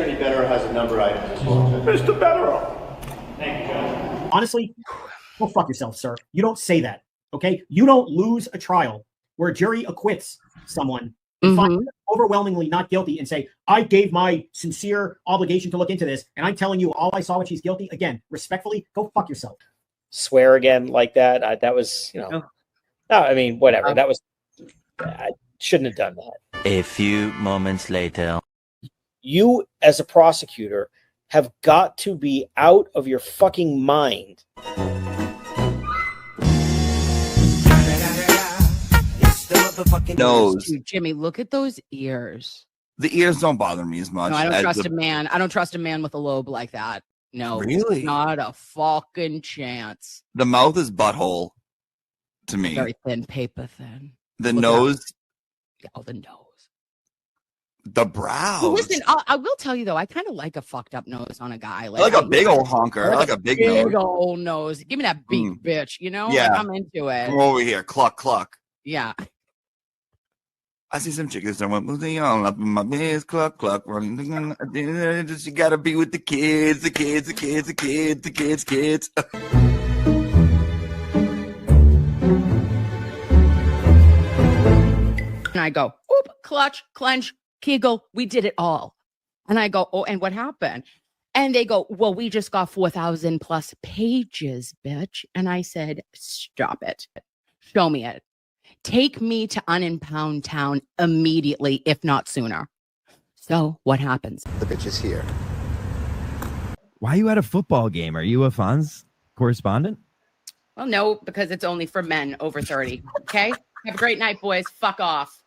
Attorney Better has a number of items as well. Mr. Better. Thank you, Judge. Honestly, go fuck yourself, sir. You don't say that, okay? You don't lose a trial where a jury acquits someone and finds them overwhelmingly not guilty and say, I gave my sincere obligation to look into this, and I'm telling you all I saw when she's guilty. Again, respectfully, go fuck yourself. Swear again like that. That was, no, I mean, whatever. That was, I shouldn't have done that. A few moments later. You, as a prosecutor, have got to be out of your fucking mind. Nose. Dude, Jimmy, look at those ears. The ears don't bother me as much. No, I don't trust a man. I don't trust a man with a lobe like that. No, really, not a fucking chance. The mouth is butthole to me. Very thin, paper thin. The nose. Oh, the nose. The brows. Well, listen, I will tell you though, I kind of like a fucked up nose on a guy. Like a big old honker. I like a big nose. Old nose. Give me that beak, bitch. You know? Yeah. Like, I'm into it. Come over here. Cluck, cluck. Yeah. I see some chickens that went moving on up in my biz, cluck, cluck, running. You gotta be with the kids, the kids, the kids, the kids, the kids, kids. And I go, oop, clutch, clench, Kegel, we did it all. And I go, oh, and what happened? And they go, well, we just got 4,000 plus pages, bitch. And I said, stop it. Show me it. Take me to Unimpound Town immediately, if not sooner. So what happens? The bitch is here. Why are you at a football game? Are you a Fonz correspondent? Well, no, because it's only for men over 30. Okay? Have a great night, boys. Fuck off.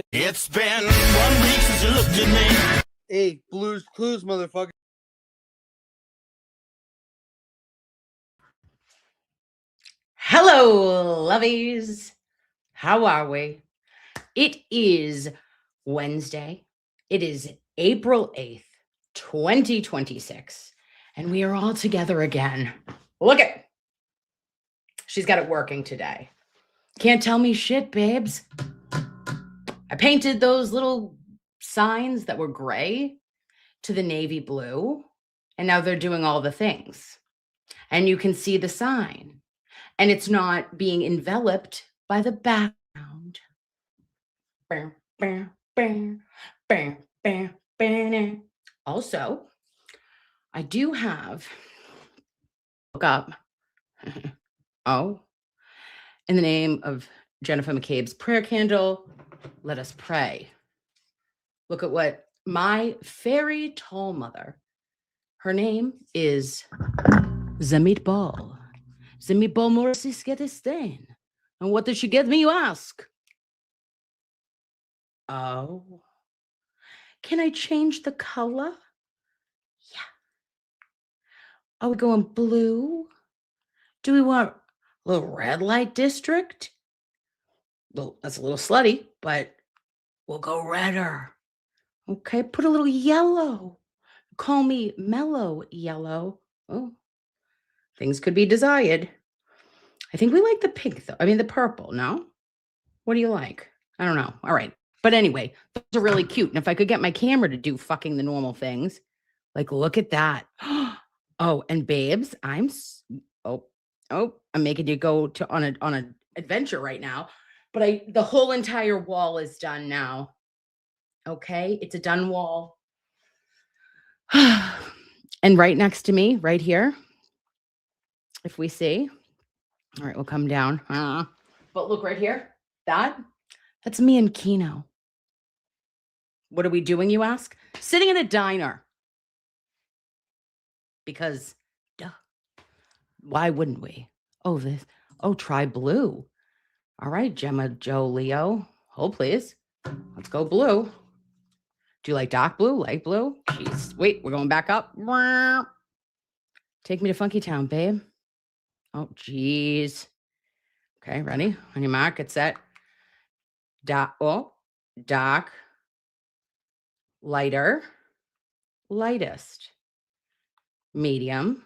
It's been 1 week since you looked at me. Hey, Blues Clues, motherfucker. Hello, loveys. How are we? It is Wednesday. It is April 8th, 2026. And we are all together again. Look at. She's got it working today. Can't tell me shit, babes. I painted those little signs that were gray to the navy blue. And now they're doing all the things. And you can see the sign. And it's not being enveloped by the background. Also, I do have, look up, oh, in the name of Jennifer McCabe's prayer candle, let us pray. Look at what my fairy tall mother, her name is the Meatball. The Meatball Morris's get a stain. And what did she get me, you ask? Oh. Can I change the color? Yeah. Are we going blue? Do we want a little red light district? Well, that's a little slutty, but we'll go redder. Okay, put a little yellow. Call me mellow yellow. Oh, things could be desired. I think we like the pink, though. I mean, the purple, no? What do you like? I don't know. All right. But anyway, those are really cute. And if I could get my camera to do fucking the normal things, like, look at that. Oh, and babes, I'm making you go to on an adventure right now. But the whole entire wall is done now. Okay, it's a done wall. And right next to me, right here, if we see, all right, we'll come down. But look right here, that's me and Keno. What are we doing, you ask? Sitting in a diner. Because, duh. Why wouldn't we? Oh, try blue. All right, Gemma, Joe, Leo. Hold, please. Let's go blue. Do you like dark blue, light blue? Jeez. Wait, we're going back up. Take me to Funky Town, babe. Oh, geez. Okay, ready? On your mark, get set. Dark, lighter, lightest, medium,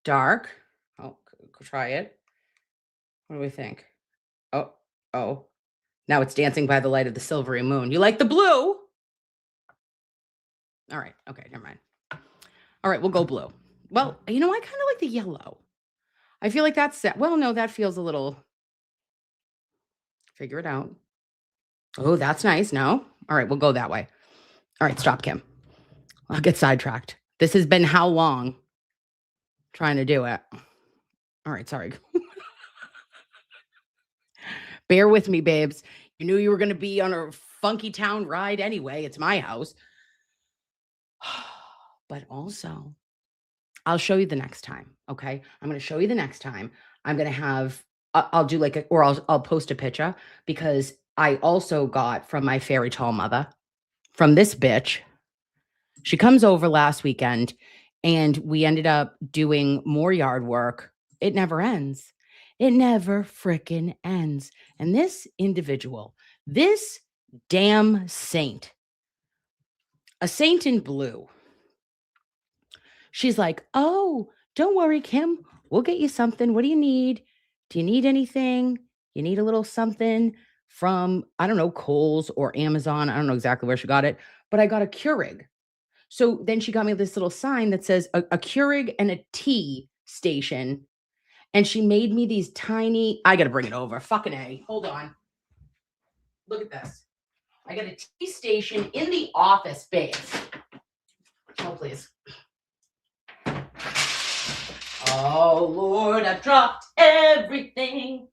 dark. Oh, try it. What do we think? Oh, Oh, now it's dancing by the light of the silvery moon. You like the blue? All right. Okay, never mind. All right, we'll go blue. Well, I kind of like the yellow. I feel like that's that. Well, no, that feels a little. Figure it out. Oh, that's nice. No. All right, we'll go that way. All right, stop, Kim. I'll get sidetracked. This has been how long trying to do it. All right, sorry. Bear with me, babes. You knew you were going to be on a funky town ride anyway. It's my house. But also, I'll show you the next time. Okay. I'm going to show you the next time. I'm going to have, I'll do like, I'll post a picture because I also got from my fairy tall mother, from this bitch. She comes over last weekend and we ended up doing more yard work. It never ends. It never frickin' ends. And this individual, this damn saint, a saint in blue, she's like, oh, don't worry, Kim. We'll get you something. What do you need? Do you need anything? You need a little something from, I don't know, Kohl's or Amazon. I don't know exactly where she got it, but I got a Keurig. So then she got me this little sign that says a Keurig and a tea station. And she made me these tiny, I got to bring it over. Fucking A. Hold on. Look at this. I got a tea station in the office, babes. Oh, please. Oh, Lord, I've dropped everything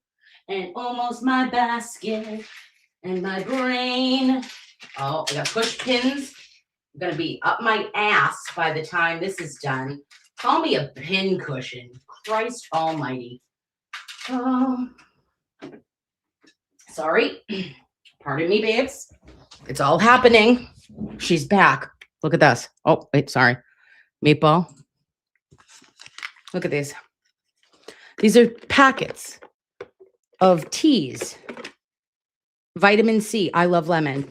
and almost my basket and my brain. Oh, I got push pins. I'm going to be up my ass by the time this is done. Call me a pin cushion. Christ almighty. Sorry. Pardon me, babes. It's all happening. She's back. Look at this. Oh, wait, sorry. Meatball. Look at these. These are packets of teas. Vitamin C. I love lemon.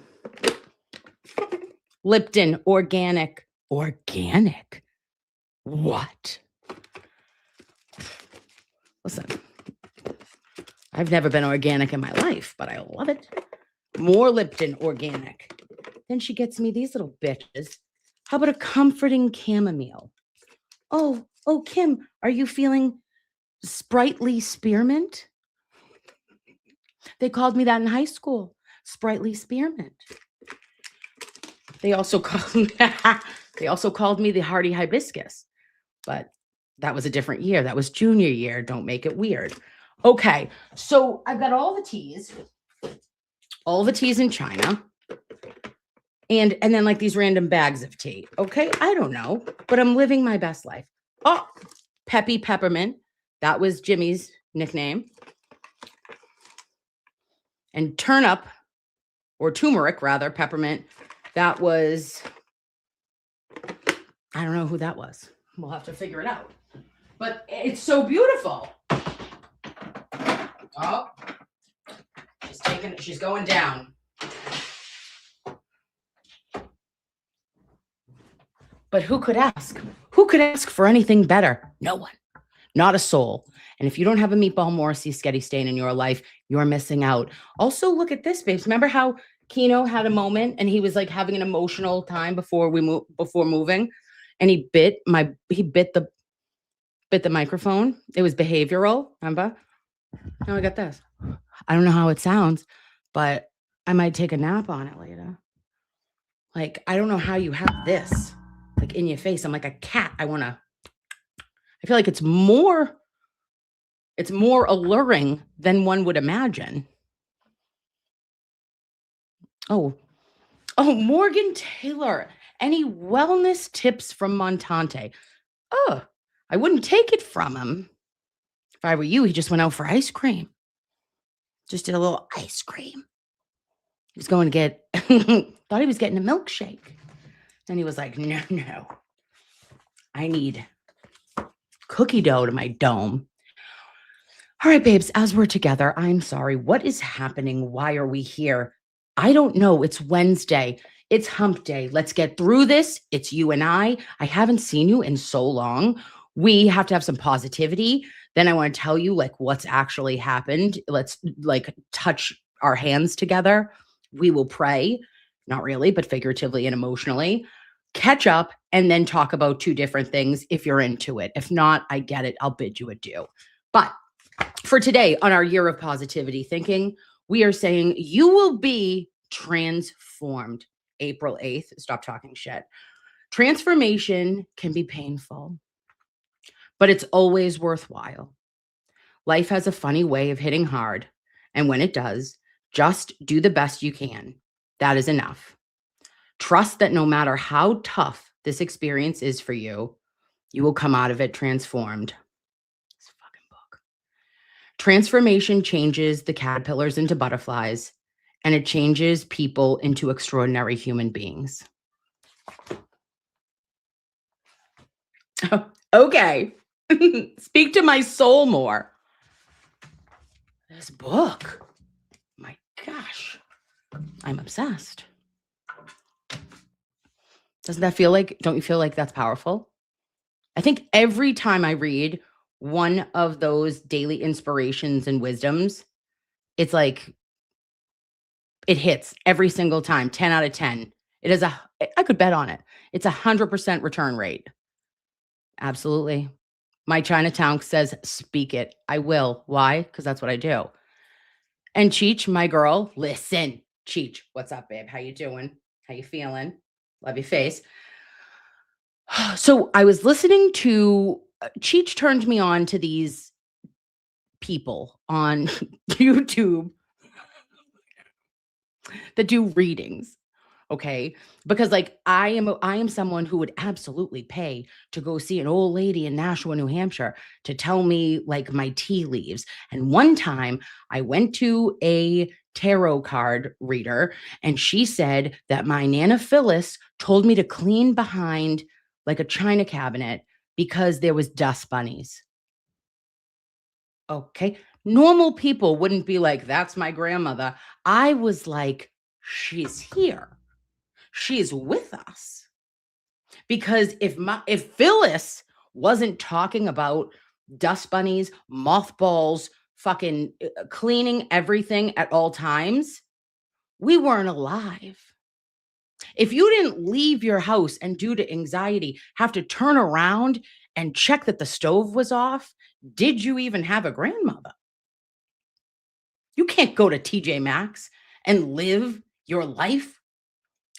Lipton. Organic. Organic. What? Listen, I've never been organic in my life, but I love it. More Lipton organic. Then she gets me these little bitches. How about a comforting chamomile? Oh, Kim, are you feeling sprightly spearmint? They called me that in high school. Sprightly spearmint. They also called me the hardy hibiscus. But that was a different year. That was junior year. Don't make it weird. Okay, so I've got all the teas in China, and then like these random bags of tea. Okay, I don't know, but I'm living my best life. Oh, Peppy Peppermint. That was Jimmy's nickname. And turnip, or turmeric rather, peppermint. That was, I don't know who that was. We'll have to figure it out. But it's so beautiful. Oh, she's going down. But who could ask? Who could ask for anything better? No one. Not a soul. And if you don't have a Meatball Morrissey Sketty stain in your life, you're missing out. Also, look at this, babes. Remember how Keno had a moment and he was like having an emotional time before moving? And he bit the microphone. It was behavioral. Remember? Now I got this. I don't know how it sounds, but I might take a nap on it later. Like, I don't know how you have this like in your face. I'm like a cat. I feel like it's more alluring than one would imagine. Oh, Morgan Taylor. Any wellness tips from Montante? Oh, I wouldn't take it from him. If I were you, he just went out for ice cream. Just did a little ice cream. He was going to get, thought he was getting a milkshake. And he was like, no. I need cookie dough to my dome. All right, babes, as we're together, I'm sorry. What is happening? Why are we here? I don't know. It's Wednesday. It's hump day. Let's get through this. It's you and I. I haven't seen you in so long. We have to have some positivity. Then I want to tell you like what's actually happened. Let's like touch our hands together. We will pray, not really, but figuratively and emotionally, catch up, and then talk about two different things if you're into it. If not, I get it. I'll bid you adieu. But for today, on our year of positivity thinking, we are saying you will be transformed. April 8th. Stop talking shit. Transformation can be painful, but it's always worthwhile. Life has a funny way of hitting hard, and when it does, just do the best you can. That is enough. Trust that no matter how tough this experience is for you, you will come out of it transformed. This fucking book. Transformation changes the caterpillars into butterflies, and it changes people into extraordinary human beings. Okay. Speak to my soul more. This book. My gosh. I'm obsessed. Doesn't that feel like, don't you feel like that's powerful? I think every time I read one of those daily inspirations and wisdoms, it's like, it hits every single time, 10 out of 10. It is I could bet on it. It's 100% return rate. Absolutely. My Chinatown says, speak it. I will. Why? Because that's what I do. And Cheech, my girl, listen. Cheech, what's up, babe? How you doing? How you feeling? Love your face. So I was listening to, Cheech turned me on to these people on YouTube that do readings. Okay. Because like I am someone who would absolutely pay to go see an old lady in Nashua, New Hampshire to tell me like my tea leaves. And one time I went to a tarot card reader and she said that my Nana Phyllis told me to clean behind like a china cabinet because there was dust bunnies. Okay. Normal people wouldn't be like, that's my grandmother. I was like, she's here. She's with us. Because if Phyllis wasn't talking about dust bunnies, mothballs, fucking cleaning everything at all times, we weren't alive. If you didn't leave your house and due to anxiety have to turn around and check that the stove was off, did you even have a grandmother? You can't go to TJ Maxx and live your life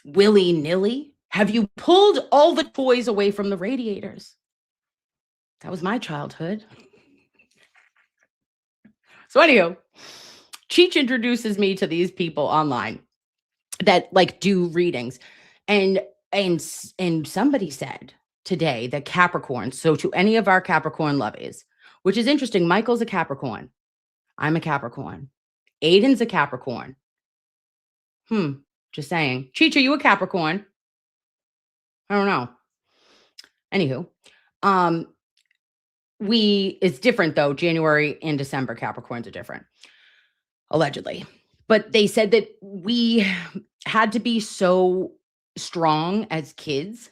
willy-nilly. Have you pulled all the toys away from the radiators? That was my childhood. So anywho, Cheech introduces me to these people online that like do readings. And somebody said today that Capricorn, so to any of our Capricorn loveys, which is interesting, Michael's a Capricorn. I'm a Capricorn. Aiden's a Capricorn. Just saying. Cheech, are you a Capricorn? I don't know. Anywho, it's different though. January and December Capricorns are different, allegedly. But they said that we had to be so strong as kids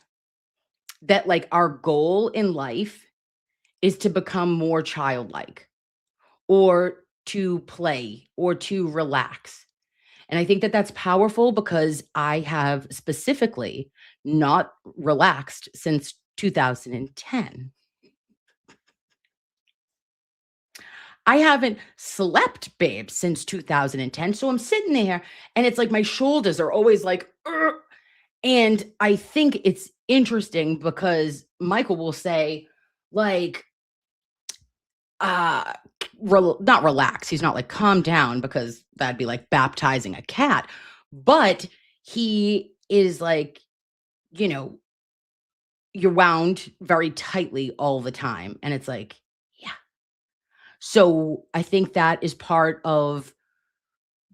that like our goal in life is to become more childlike or to play or to relax. And I think that that's powerful because I have specifically not relaxed since 2010. I haven't slept, babe, since 2010. So I'm sitting there and it's like my shoulders are always like, "Ugh." And I think it's interesting because Michael will say like, not relax. He's not like calm down because that'd be like baptizing a cat. But he is like, you know, you're wound very tightly all the time. And it's like, yeah. So I think that is part of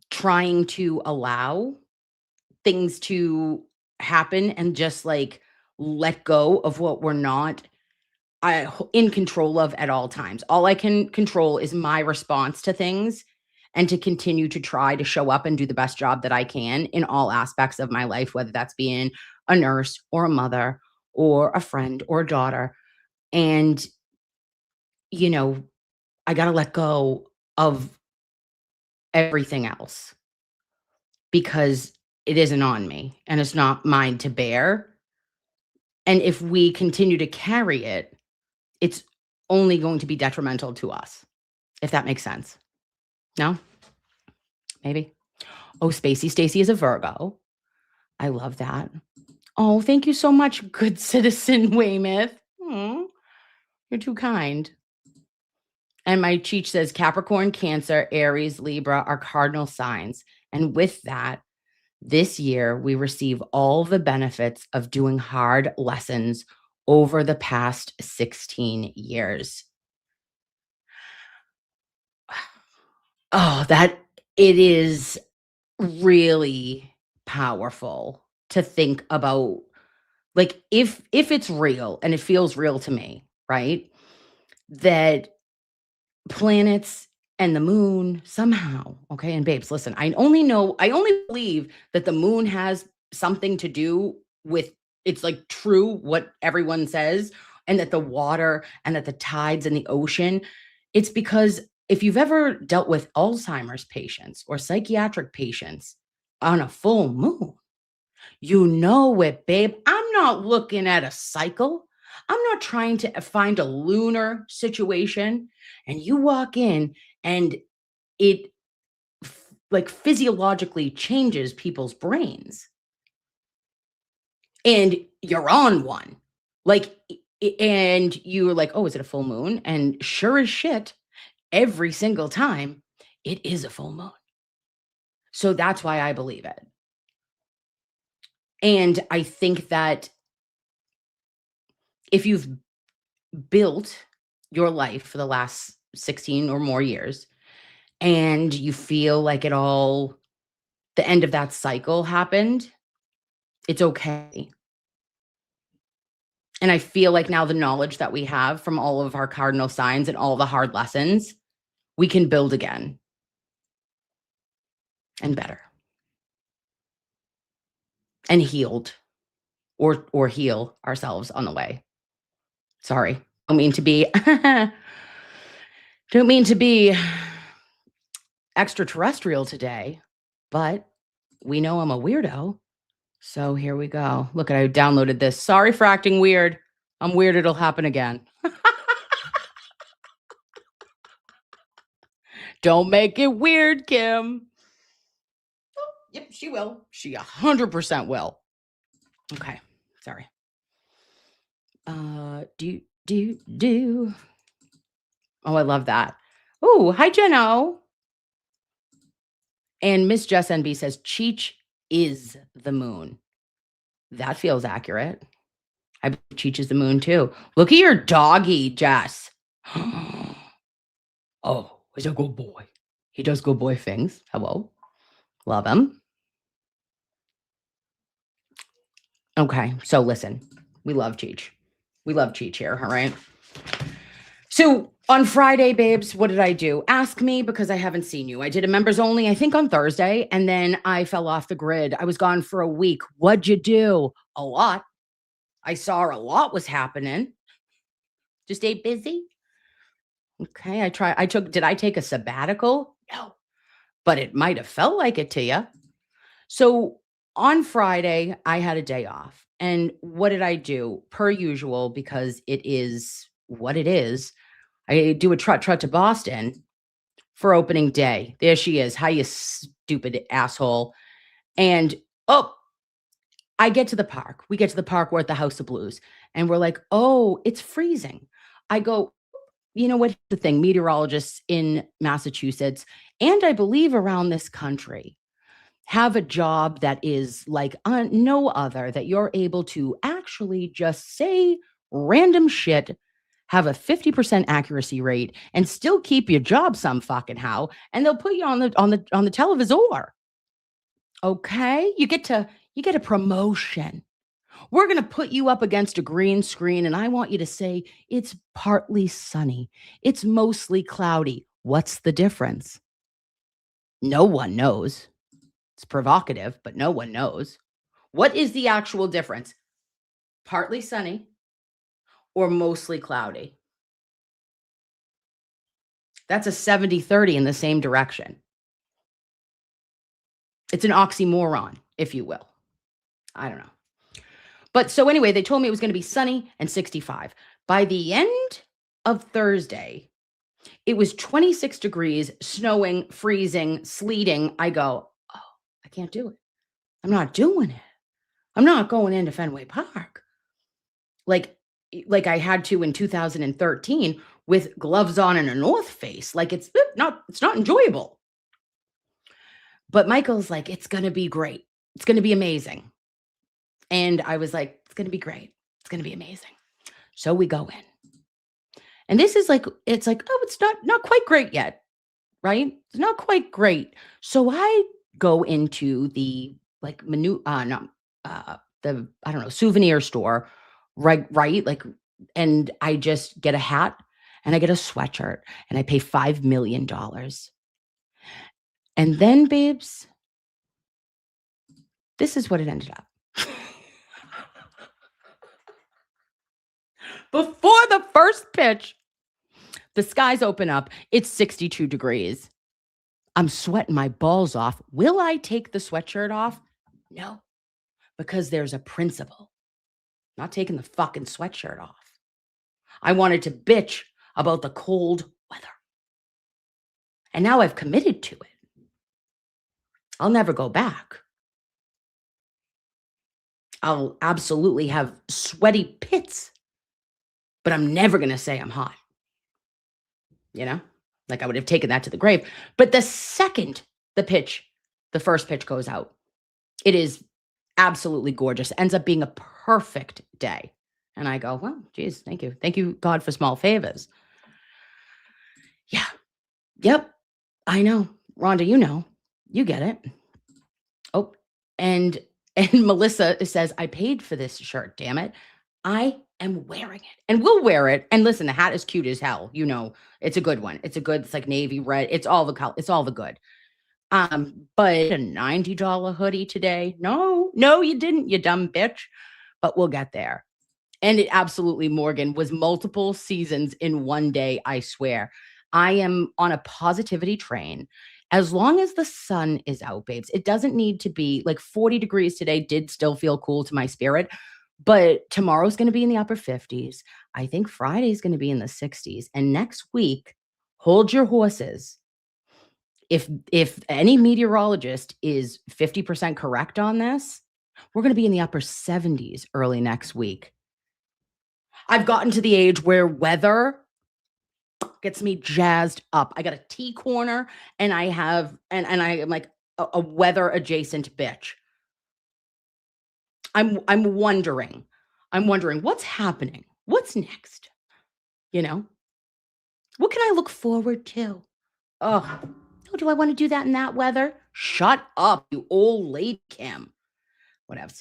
trying to allow things to happen and just like let go of what we're not in control of at all times. All I can control is my response to things and to continue to try to show up and do the best job that I can in all aspects of my life, whether that's being a nurse or a mother or a friend or a daughter. And, you know, I got to let go of everything else. because it isn't on me and it's not mine to bear. And if we continue to carry it, it's only going to be detrimental to us, if that makes sense. No? Maybe. Oh, Stacy is a Virgo. I love that. Oh, thank you so much, good citizen Weymouth. You're too kind. And my Cheech says Capricorn, Cancer, Aries, Libra are cardinal signs. And with that, this year we receive all the benefits of doing hard lessons over the past 16 years. Oh, that it is really powerful to think about, like, if it's real, and it feels real to me, right? That planets and the moon somehow, okay, and babes, listen, I only believe that the moon has something to do with, it's like true what everyone says, and that the water and that the tides in the ocean, it's because if you've ever dealt with Alzheimer's patients or psychiatric patients on a full moon, you know it, babe. I'm not looking at a cycle. I'm not trying to find a lunar situation. And you walk in and it like physiologically changes people's brains. And you're on one. Like, and you're like, oh, is it a full moon? And sure as shit, every single time, it is a full moon. So that's why I believe it. And I think that if you've built your life for the last 16 or more years, and you feel like the end of that cycle happened, it's okay. And I feel like now the knowledge that we have from all of our cardinal signs and all the hard lessons, we can build again and better and healed or heal ourselves on the way. Sorry. Don't mean to be extraterrestrial today, but we know I'm a weirdo. So here we go. Look, I downloaded this. Sorry for acting weird. I'm weird. It'll happen again. Don't make it weird, Kim. Oh, yep, she will. She 100% will. Okay. Sorry. Do. Oh, I love that. Oh, hi, Jeno. And Miss Jess NB says, Cheech is the moon. That feels accurate. I believe Cheech is the moon too. Look at your doggy, Jess. Oh, he's a good boy. He does good boy things. Hello. Love him. Okay, so listen. We love Cheech. We love Cheech here, all right? So on Friday, babes, what did I do? Ask me because I haven't seen you. I did a members only, I think on Thursday, and then I fell off the grid. I was gone for a week. What'd you do? A lot. I saw a lot was happening. Just stay busy. Okay, did I take a sabbatical? No, but it might have felt like it to you. So on Friday, I had a day off. And what did I do? Per usual, because it is what it is, I do a trot to Boston for opening day. There she is. Hi, you stupid asshole. And, I get to the park. We get to the park. We're at the House of Blues. And we're like, oh, it's freezing. I go, you know what? The thing, meteorologists in Massachusetts, and I believe around this country, have a job that is like no other, that you're able to actually just say random shit, have a 50% accuracy rate, and still keep your job some fucking how, and they'll put you on the televisor. Okay, you get a promotion. We're going to put you up against a green screen, and I want you to say it's partly sunny, it's mostly cloudy. What's the difference? No one knows. It's provocative, but no one knows. What is the actual difference? Partly sunny or mostly cloudy? That's a 70-30 in the same direction. It's an oxymoron, if you will. I don't know. But so anyway, they told me it was going to be sunny and 65. By the end of Thursday, it was 26 degrees, snowing, freezing, sleeting. I go, oh, I can't do it. I'm not doing it. I'm not going into Fenway Park. Like I had to in 2013 with gloves on and a North Face. Like it's not enjoyable. But Michael's like, it's going to be great. It's going to be amazing. And I was like, it's going to be great. It's going to be amazing. So we go in. And this is like, it's like, oh, it's not quite great yet. Right? It's not quite great. So I go into the like souvenir store, right? Like, and I just get a hat and I get a sweatshirt and I pay $5 million. And then, babes, this is what it ended up. Before the first pitch, the skies open up. It's 62 degrees. I'm sweating my balls off. Will I take the sweatshirt off? No, because there's a principle. Not taking the fucking sweatshirt off. I wanted to bitch about the cold weather. And now I've committed to it. I'll never go back. I'll absolutely have sweaty pits, but I'm never going to say I'm hot. You know, like I would have taken that to the grave. But the second the first pitch goes out, it is absolutely gorgeous. It ends up being a perfect day. And I go, well, geez, thank you. Thank you, God, for small favors. Yeah. Yep. I know. Rhonda, you get it. Oh, and Melissa says, I paid for this shirt, damn it. I am wearing it and we'll wear it. And listen, the hat is cute as hell. It's a good one. It's like navy red. It's all the color. It's all the good. But a $90 hoodie today. No, you didn't, you dumb bitch, but we'll get there. And it absolutely, Morgan, was multiple seasons in one day. I swear. I am on a positivity train. As long as the sun is out, babes, it doesn't need to be like 40 degrees today did still feel cool to my spirit. But tomorrow's going to be in the upper 50s. I think Friday's going to be in the 60s. And next week, hold your horses. If any meteorologist is 50% correct on this, we're going to be in the upper 70s early next week. I've gotten to the age where weather gets me jazzed up. I got a tea corner and I am like a weather adjacent bitch. I'm wondering what's happening. What's next? What can I look forward to? Oh, do I want to do that in that weather? Shut up, you old lady, Kim. Whatever.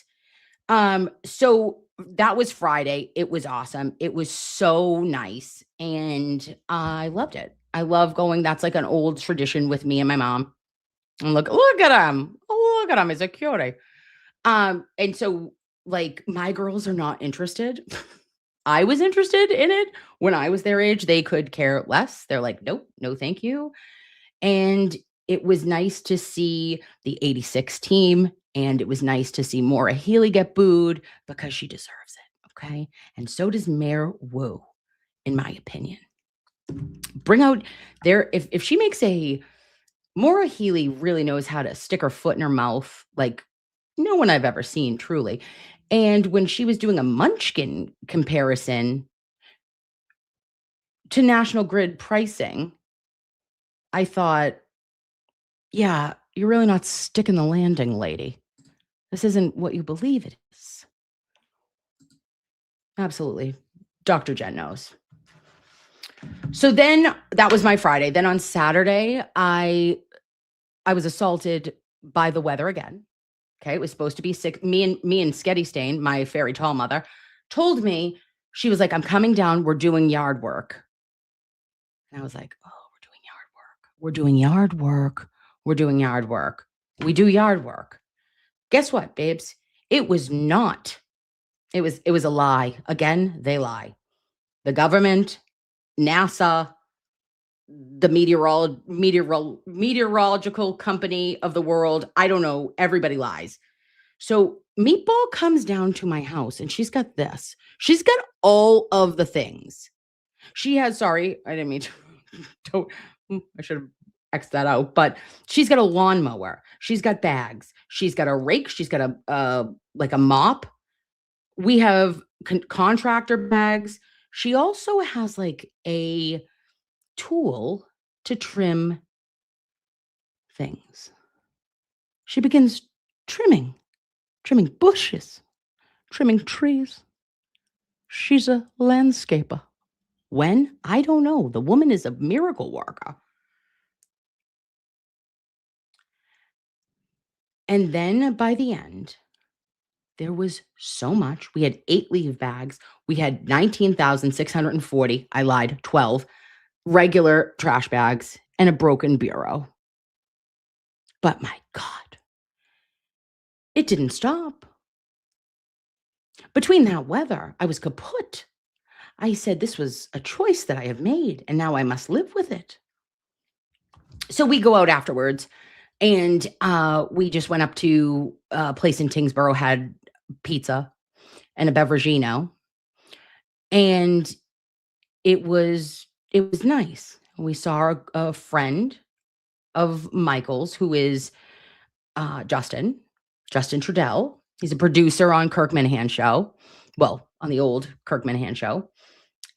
So that was Friday. It was awesome. It was so nice. And I loved it. I love going. That's like an old tradition with me and my mom. And look at him. Oh, look at him. He's a cutie. And so like my girls are not interested. I was interested in it when I was their age. They could care less. They're like, nope, no, thank you. And it was nice to see the 86 team. And it was nice to see Maura Healy get booed because she deserves it. Okay. And so does Mayor Wu, in my opinion. Bring out if she makes Maura Healy really knows how to stick her foot in her mouth like no one I've ever seen, truly. And when she was doing a Munchkin comparison to National Grid pricing, I thought, yeah, you're really not sticking the landing, lady. This isn't what you believe it is. Absolutely. Dr. Jen knows. So then that was my Friday. Then on Saturday, I was assaulted by the weather again. Okay. It was supposed to be sick. Me and Sketty Stain, my fairy tall mother, told me, she was like, I'm coming down. We're doing yard work. And I was like, oh, we're doing yard work. We're doing yard work. We're doing yard work. We do yard work. Guess what, babes? It was not. It was a lie. Again, they lie. The government, NASA, the meteorological company of the world. I don't know. Everybody lies. So Meatball comes down to my house and she's got this. She's got all of the things. She has, sorry, I didn't mean to, I should have X'd that out, but she's got a lawnmower. She's got bags. She's got a rake. She's got like a mop. We have contractor bags. She also has like a tool to trim things. She begins trimming bushes, trimming trees. She's a landscaper. When? I don't know. The woman is a miracle worker. And then by the end, there was so much. We had 8 leave bags. We had 19,640. I lied, 12 regular trash bags and a broken bureau. But my God, it didn't stop. Between that weather, I was kaput. I said, this was a choice that I have made, and now I must live with it. So we go out afterwards, and we just went up to a place in Tingsboro, had pizza and a beverageino, and it was nice. We saw a friend of Michael's, who is Justin Trudell. He's a producer on Kirk Minahan show. Well, on the old Kirk Minahan show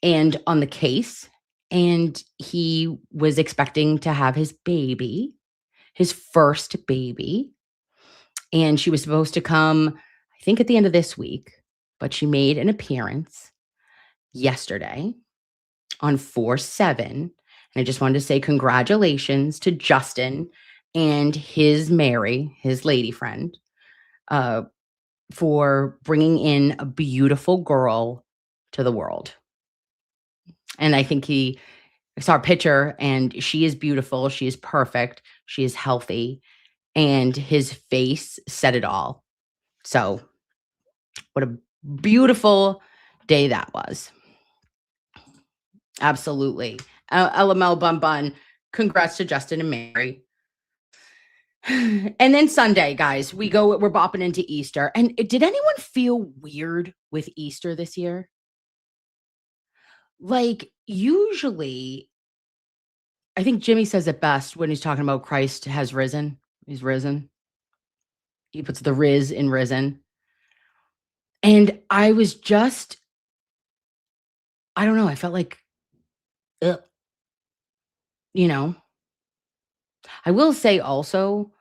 and on The Case. And he was expecting to have his baby, his first baby. And she was supposed to come, I think, at the end of this week, but she made an appearance yesterday on 4/7. And I just wanted to say congratulations to Justin and his Mary, his lady friend, for bringing in a beautiful girl to the world. And I think I saw a picture, and she is beautiful. She is perfect. She is healthy. And his face said it all. So what a beautiful day that was. Absolutely. LML Bun Bun. Congrats to Justin and Mary. And then Sunday, guys, we're bopping into Easter. And did anyone feel weird with Easter this year? Like, usually, I think Jimmy says it best when he's talking about Christ has risen. He's risen. He puts the riz in risen. And I was just, I don't know, I felt like, I will say also,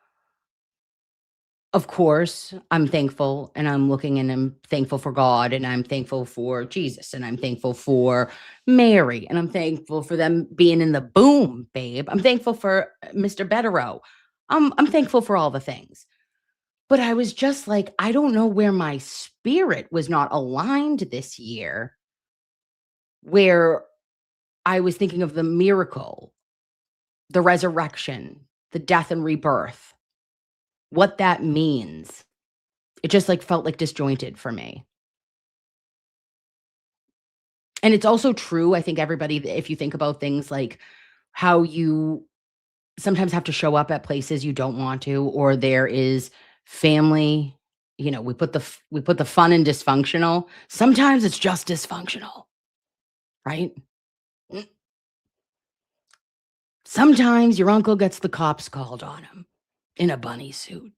of course, I'm thankful, and I'm looking, and I'm thankful for God, and I'm thankful for Jesus, and I'm thankful for Mary, and I'm thankful for them being in the boom, babe. I'm thankful for Mr. Betterow. I'm thankful for all the things. But I was just like, I don't know where my spirit was not aligned this year, where I was thinking of the miracle, the resurrection, the death and rebirth, what that means. It just felt like disjointed for me. And it's also true, I think, everybody, if you think about things like how you sometimes have to show up at places you don't want to, or there is family, we put the fun in dysfunctional. Sometimes it's just dysfunctional, right? Sometimes your uncle gets the cops called on him in a bunny suit.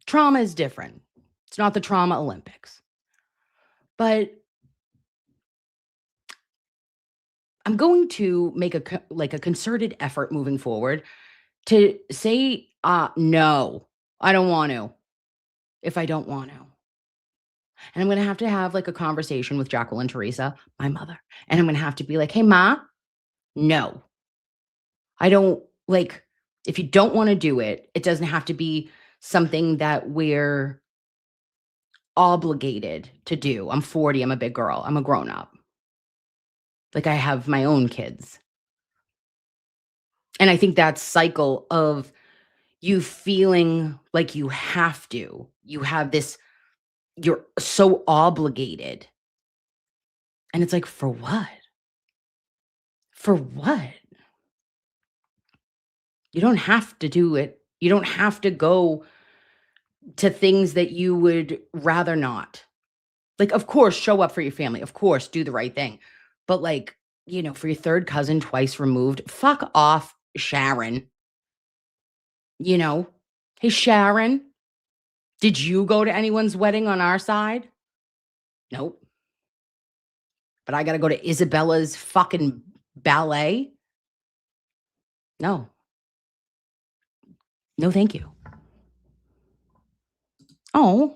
Trauma is different. It's not the trauma Olympics. But I'm going to make a concerted effort moving forward to say, no, I don't want to, if I don't want to. And I'm going to have a conversation with Jacqueline Teresa, my mother. And I'm going to have to be like, hey, Ma, no, I don't if you don't want to do it, it doesn't have to be something that we're obligated to do. I'm 40. I'm a big girl. I'm a grown up. I have my own kids. And I think that cycle of you feeling like you have to, you have this, you're so obligated. And it's for what? For what? You don't have to do it. You don't have to go to things that you would rather not. Like, of course, show up for your family. Of course, do the right thing. But like, for your third cousin twice removed, fuck off, Sharon. Hey, Sharon, did you go to anyone's wedding on our side? Nope. But I got to go to Isabella's fucking ballet? No. No, thank you. Oh,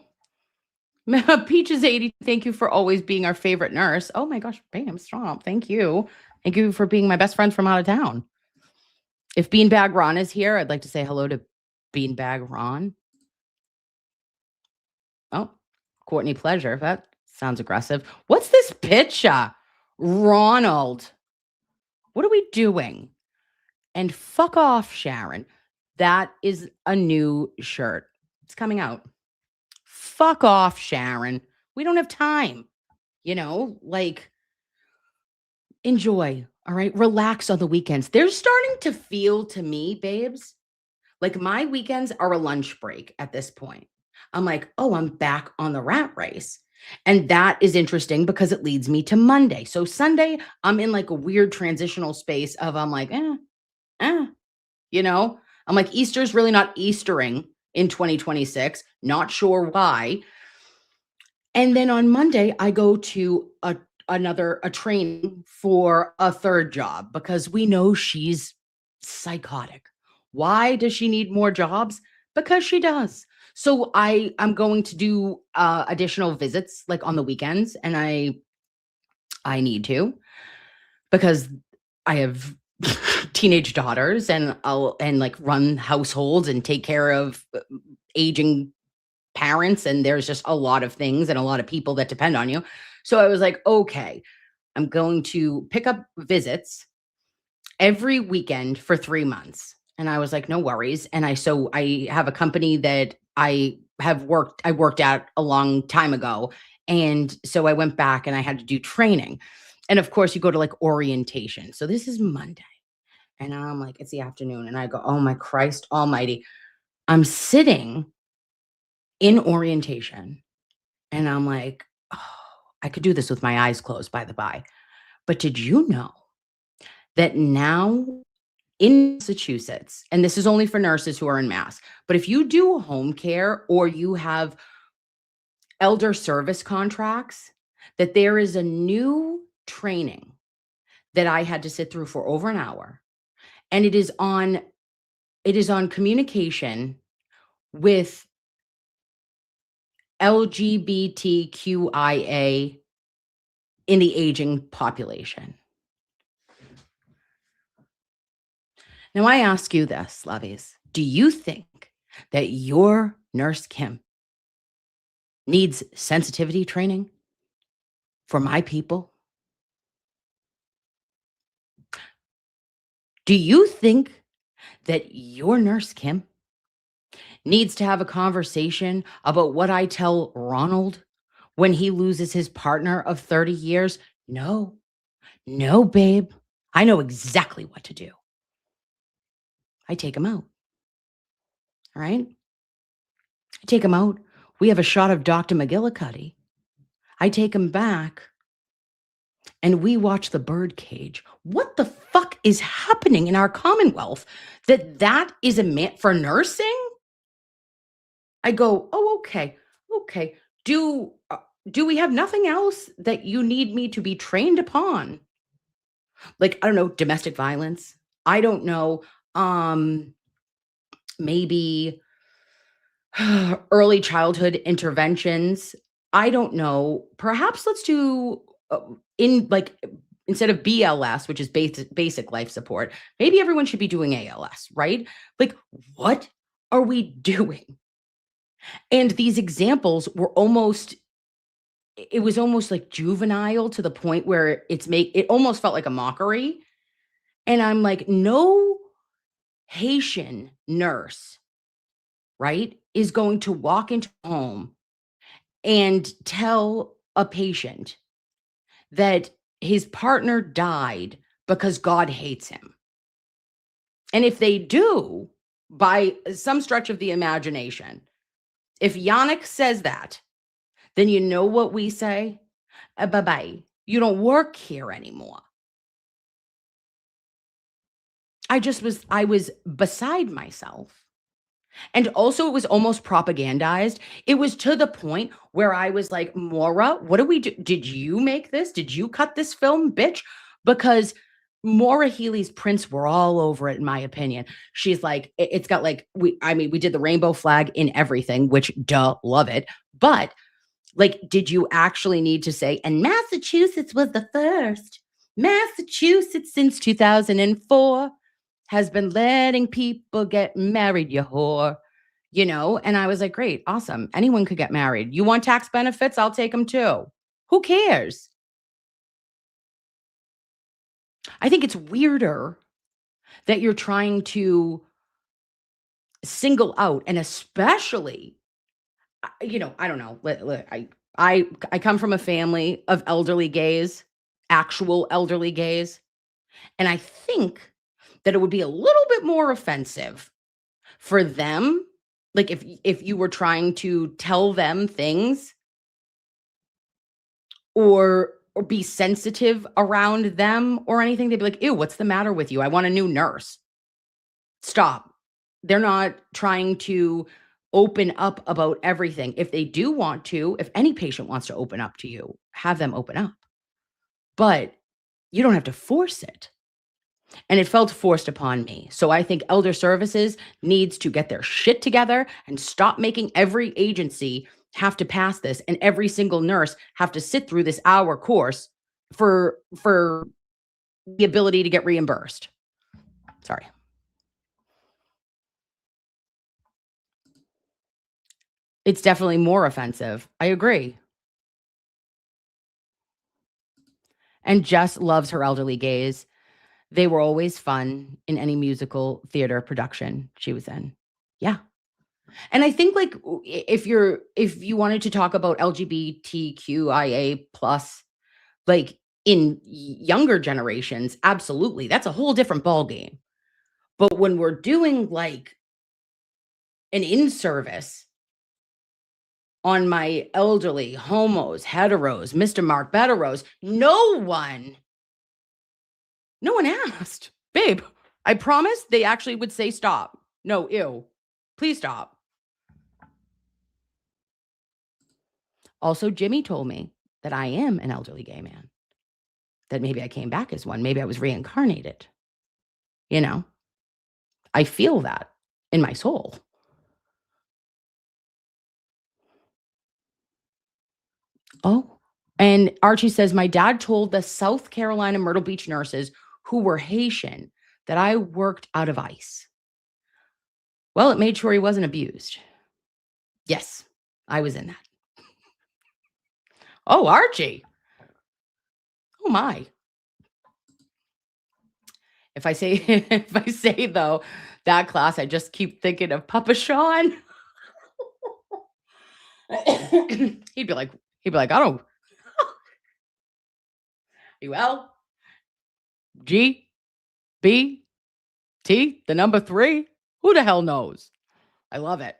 Peaches 80, thank you for always being our favorite nurse. Oh my gosh, bam, stop. Thank you. Thank you for being my best friend from out of town. If Beanbag Ron is here, I'd like to say hello to Beanbag Ron. Oh, Courtney Pleasure. That sounds aggressive. What's this picture? Ronald. What are we doing? And fuck off, Sharon. That is a new shirt. It's coming out. Fuck off, Sharon. We don't have time. Enjoy. All right. Relax on the weekends. They're starting to feel to me, babes, like my weekends are a lunch break at this point. I'm like, oh, I'm back on the rat race. And that is interesting because it leads me to Monday. So Sunday, I'm in like a weird transitional space of I'm like, I'm like, Easter's really not Eastering in 2026. Not sure why. And then on Monday, I go to a training for a third job because we know she's psychotic. Why does she need more jobs? Because she does. So I'm going to do additional visits like on the weekends, and I need to because I have teenage daughters, and I'll like run households and take care of aging parents, and there's just a lot of things and a lot of people that depend on you. So I was like, okay, I'm going to pick up visits every weekend for 3 months. And I was like, no worries. And I have a company that I worked at a long time ago. And so I went back and I had to do training. And of course you go to like orientation. So this is Monday. And I'm like, it's the afternoon. And I go, oh my Christ almighty. I'm sitting in orientation. And I'm like, oh, I could do this with my eyes closed, by the by. But did you know that now in Massachusetts, and this is only for nurses who are in Mass, but if you do home care or you have elder service contracts, that there is a new training that I had to sit through for over an hour. And it is on communication with LGBTQIA in the aging population. Now, I ask you this, Loveys. Do you think that your nurse Kim needs sensitivity training for my people? Do you think that your nurse Kim needs to have a conversation about what I tell Ronald when he loses his partner of 30 years? No, babe. I know exactly what to do. I take him out. All right? I take him out. We have a shot of Dr. McGillicuddy. I take him back and we watch the birdcage. What the fuck is happening in our Commonwealth that is a man for nursing? I go, oh, okay. Do we have nothing else that you need me to be trained upon? Like, I don't know, domestic violence. I don't know. Maybe early childhood interventions. I don't know. Perhaps let's do instead of BLS, which is basic life support, maybe everyone should be doing ALS, right? Like, what are we doing? And these examples were it was almost like juvenile to the point where it almost felt like a mockery. And I'm like, no Haitian nurse, right, is going to walk into a home and tell a patient that his partner died because God hates him. And if they do, by some stretch of the imagination, if Yannick says that, then you know what we say? Bye-bye. You don't work here anymore. I was beside myself. And also it was almost propagandized. It was to the point where I was like, Maura, what do we do? Did you make this? Did you cut this film, bitch? Because Maura Healy's prints were all over it, in my opinion. She's like, it's got like, we did the rainbow flag in everything, which love it. But like, did you actually need to say, and Massachusetts was the first. Massachusetts since 2004 has been letting people get married, you whore. You know, and I was like, great, awesome. Anyone could get married. You want tax benefits? I'll take them too. Who cares? I think it's weirder that you're trying to single out, and especially, you know, I don't know. I come from a family of elderly gays, actual elderly gays, and I think that it would be a little bit more offensive for them, like if you were trying to tell them things or be sensitive around them or anything. They'd be like, ew, what's the matter with you? I want a new nurse. Stop. They're not trying to open up about everything. If they do want to, if any patient wants to open up to you, have them open up. But you don't have to force it. And it felt forced upon me. So I think Elder Services needs to get their shit together and stop making every agency have to pass this and every single nurse have to sit through this hour course for the ability to get reimbursed. Sorry. It's definitely more offensive. I agree. And Jess loves her elderly gays. They were always fun in any musical theater production she was in. Yeah. And I think like if you wanted to talk about LGBTQIA plus, like in younger generations, absolutely. That's a whole different ballgame. But when we're doing like an in-service on my elderly, homos, heteros, Mr. Mark Betteros, no one asked. Babe, I promise they actually would say stop. No, ew. Please stop. Also, Jimmy told me that I am an elderly gay man. That maybe I came back as one. Maybe I was reincarnated. You know? I feel that in my soul. Oh, and Archie says, my dad told the South Carolina Myrtle Beach nurses who were Haitian that I worked out of ICE. Well, it made sure he wasn't abused. Yes, I was in that. Oh, Archie. Oh my. If I say though, that class, I just keep thinking of Papa Sean. He'd be like, I don't. Well, G, B, T, the number 3. Who the hell knows? I love it.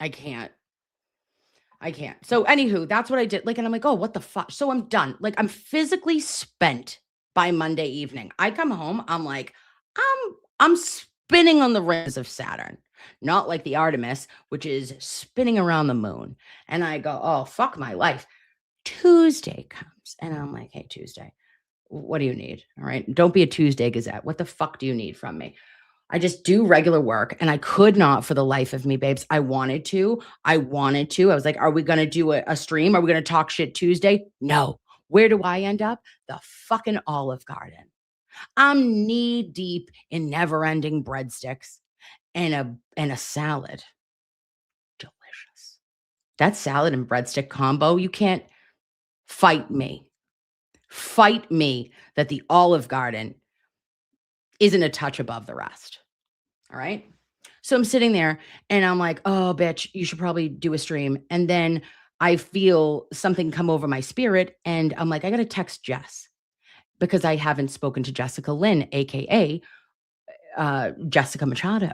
I can't. So anywho, that's what I did. Like, and I'm like, oh, what the fuck? So I'm done. Like, I'm physically spent by Monday evening. I come home. I'm like, I'm spinning on the rings of Saturn. Not like the Artemis, which is spinning around the moon. And I go, oh, fuck my life. Tuesday comes. And I'm like, hey, Tuesday, what do you need? All right. Don't be a Tuesday Gazette. What the fuck do you need from me? I just do regular work. And I could not for the life of me, babes. I wanted to. I was like, are we going to do a stream? Are we going to talk shit Tuesday? No. Where do I end up? The fucking Olive Garden. I'm knee deep in never-ending breadsticks and a salad. Delicious. That salad and breadstick combo, you can't fight me. Fight me that the Olive Garden isn't a touch above the rest. All right. So I'm sitting there and I'm like, oh, bitch, you should probably do a stream. And then I feel something come over my spirit, and I'm like, I got to text Jess because I haven't spoken to Jessica Lynn, aka Jessica Machado.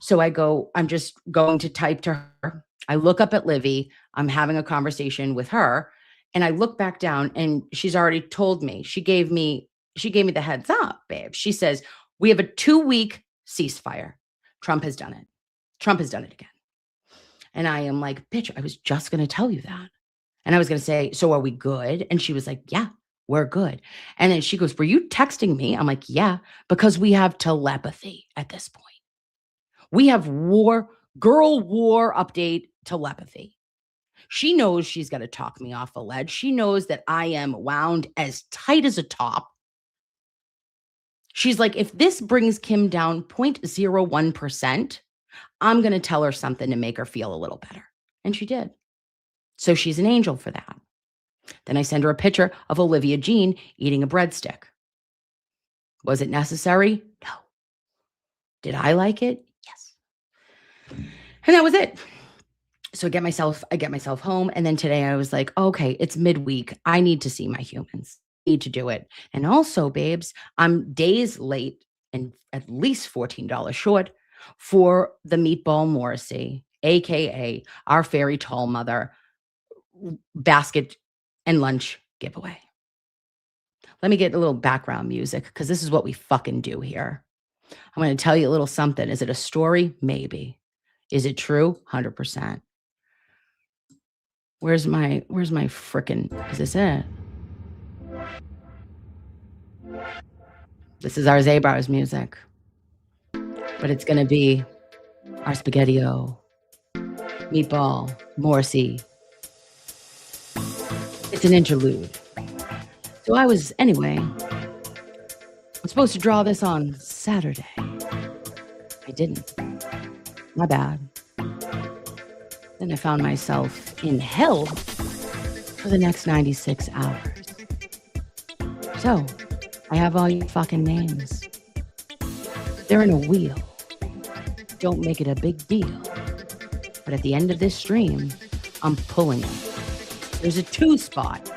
So I'm just going to type to her. I look up at Livy. I'm having a conversation with her, and I look back down, and she's already told me. She gave me the heads up, babe. She says, we have a 2-week ceasefire. Trump has done it. Trump has done it again. And I am like, bitch, I was just going to tell you that. And I was going to say, so are we good? And she was like, yeah, we're good. And then she goes, were you texting me? I'm like, yeah, because we have telepathy at this point. We have girl war update telepathy. She knows she's got to talk me off a ledge. She knows that I am wound as tight as a top. She's like, if this brings Kim down 0.01%, I'm going to tell her something to make her feel a little better. And she did. So she's an angel for that. Then I send her a picture of Olivia Jean eating a breadstick. Was it necessary? No. Did I like it? Yes. And that was it. So I get myself home. And then today I was like, okay, it's midweek. I need to see my humans. I need to do it. And also, babes, I'm days late and at least $14 short for the Meatball Morrissey, aka our fairy tall mother basket and lunch giveaway. Let me get a little background music because this is what we fucking do here. I'm going to tell you a little something. Is it a story? Maybe. Is it true? 100%. Where's my frickin', is this it? This is our Zabar's music. But it's going to be our Spaghetti-O, Meatball, Morrissey. It's an interlude. So I'm supposed to draw this on Saturday. I didn't. My bad. Then I found myself in hell for the next 96 hours. So I have all your fucking names. They're in a wheel. Don't make it a big deal. But at the end of this stream, I'm pulling it. There's a 2 spot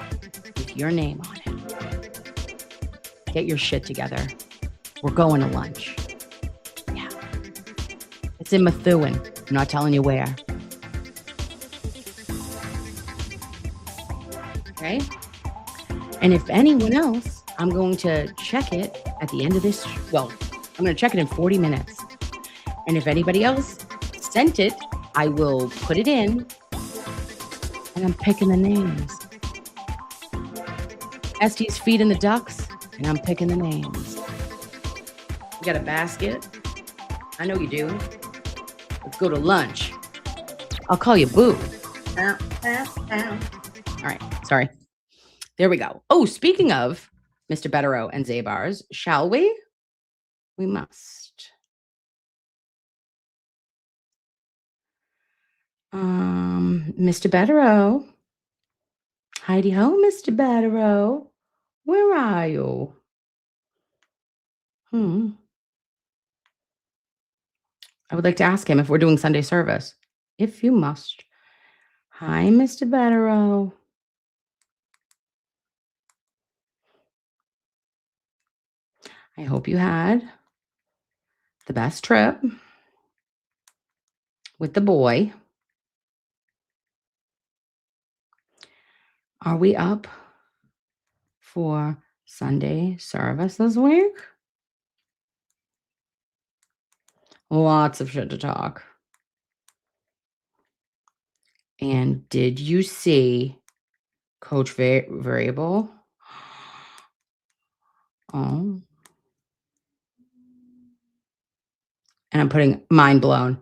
with your name on it. Get your shit together. We're going to lunch. Yeah. It's in Methuen. I'm not telling you where. Okay? And if anyone else, I'm going to check it at the end of this. Well, I'm going to check it in 40 minutes. And if anybody else sent it, I will put it in. And I'm picking the names. Estes feeding the ducks, and I'm picking the names. You got a basket? I know you do. Let's go to lunch. I'll call you Boo. All right, sorry. There we go. Oh, speaking of Mr. Betterow and Zabars, shall we? We must. Mr. Betterow. Heidi ho, Mr. Betterow. Where are you? I would like to ask him if we're doing Sunday service. If you must. Hi, Mr. Betterow. I hope you had the best trip with the boy. Are we up for Sunday service this week? Lots of shit to talk. And did you see Coach Variable? Oh. And I'm putting mind blown.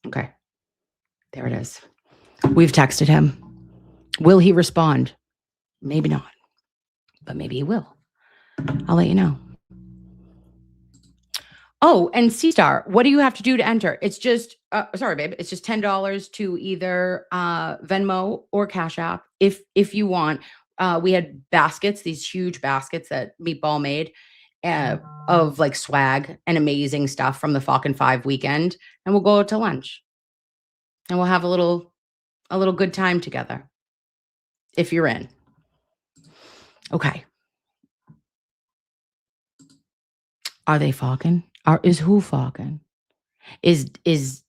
Okay. There it is. We've texted him. Will he respond? Maybe not. But maybe he will. I'll let you know. Oh, and C-Star, what do you have to do to enter? It's just, sorry, babe. It's just $10 to either Venmo or Cash App if you want. We had baskets, these huge baskets that Meatball made of like swag and amazing stuff from the fucking 5 weekend. And we'll go to lunch. And we'll have a little a little good time together. If you're in. Okay. Are they fucking? Is who fucking? Is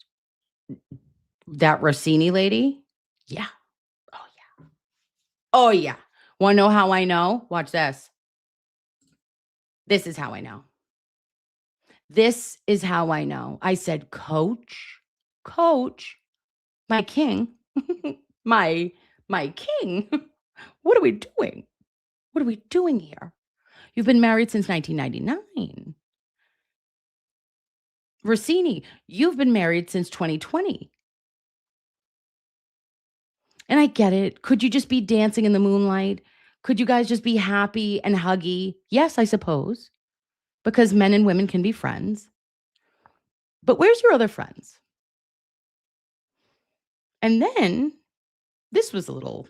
that Rossini lady? Yeah. Oh yeah. Oh yeah. Want to know how I know? Watch this. This is how I know. This is how I know. I said, Coach, my king, my king. What are we doing? What are we doing here? You've been married since 1999. Rossini, you've been married since 2020. And I get it. Could you just be dancing in the moonlight? Could you guys just be happy and huggy? Yes, I suppose. Because men and women can be friends. But where's your other friends? And then this was a little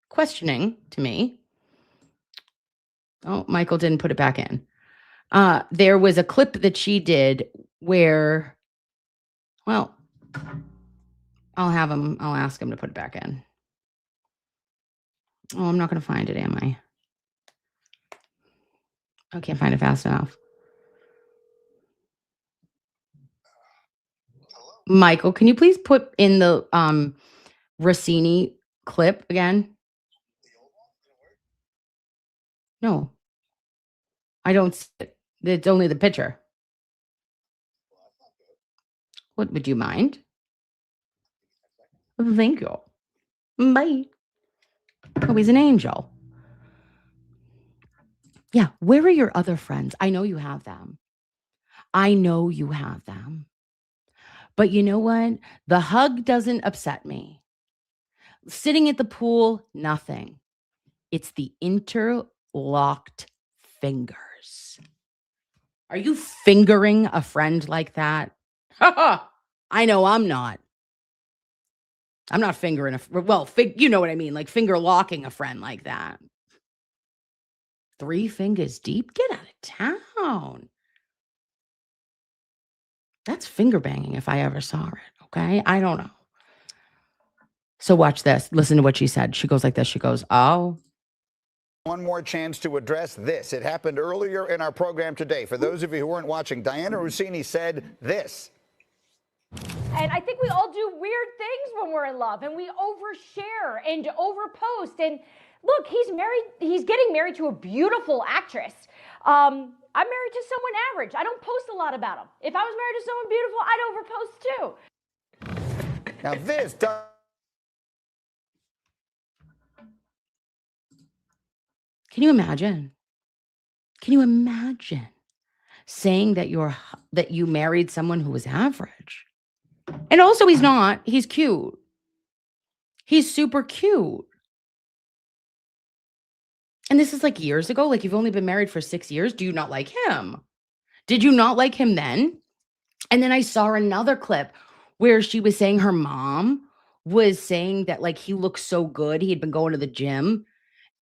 questioning to me. Oh, Michael didn't put it back in. There was a clip that she did where, well, I'll ask him to put it back in. Oh, I'm not going to find it, am I? I can't find it fast enough. Michael, can you please put in the Rossini clip again? No, I don't see it. It's only the picture. What, would you mind? Thank you. Bye. Oh, he's an angel. Yeah, where are your other friends? I know you have them. But you know what? The hug doesn't upset me. Sitting at the pool, nothing. It's the interlocked fingers. Are you fingering a friend like that? I know I'm not. I'm not fingering you know what I mean, like finger locking a friend like that. 3 fingers deep? Get out of town. That's finger banging if I ever saw it, okay? I don't know. So watch this. Listen to what she said. She goes like this. She goes, oh. One more chance to address this. It happened earlier in our program today. For those of you who weren't watching, Diana Rossini said this. And I think we all do weird things when we're in love, and we overshare and overpost. And look, he's getting married to a beautiful actress. I'm married to someone average. I don't post a lot about him. If I was married to someone beautiful, I'd overpost too. Now this does. Can you imagine? Can you imagine saying that you married someone who was average? And also he's not. He's cute. He's super cute. And this is like years ago. Like, you've only been married for 6 years. Do you not like him? Did you not like him then? And then I saw another clip where she was saying her mom was saying that, like, he looked so good. He had been going to the gym.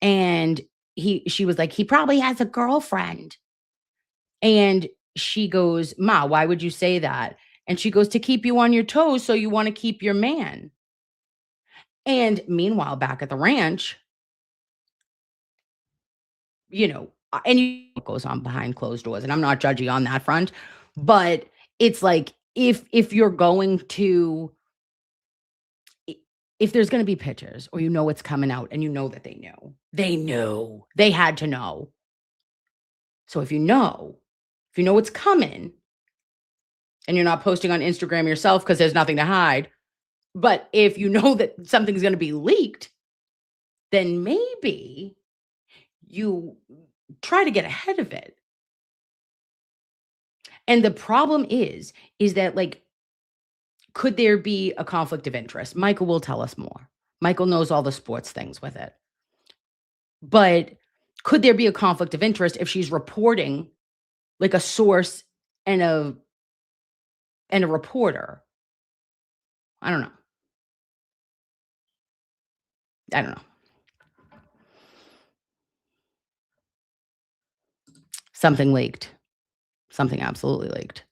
And she was like, he probably has a girlfriend. And she goes, Ma, why would you say that? And she goes, to keep you on your toes, so you want to keep your man. And meanwhile, back at the ranch, you know, and it goes on behind closed doors, and I'm not judgy on that front, but it's like, if you're going to, if there's going to be pictures, or you know it's coming out, and you know that they had to know. So if you know it's coming, and you're not posting on Instagram yourself because there's nothing to hide, but if you know that something's going to be leaked, then maybe you try to get ahead of it. And the problem is that, like, could there be a conflict of interest? Michael will tell us more. Michael knows all the sports things with it. But could there be a conflict of interest if she's reporting, like, a source and a reporter? I don't know. Something leaked. Something absolutely leaked.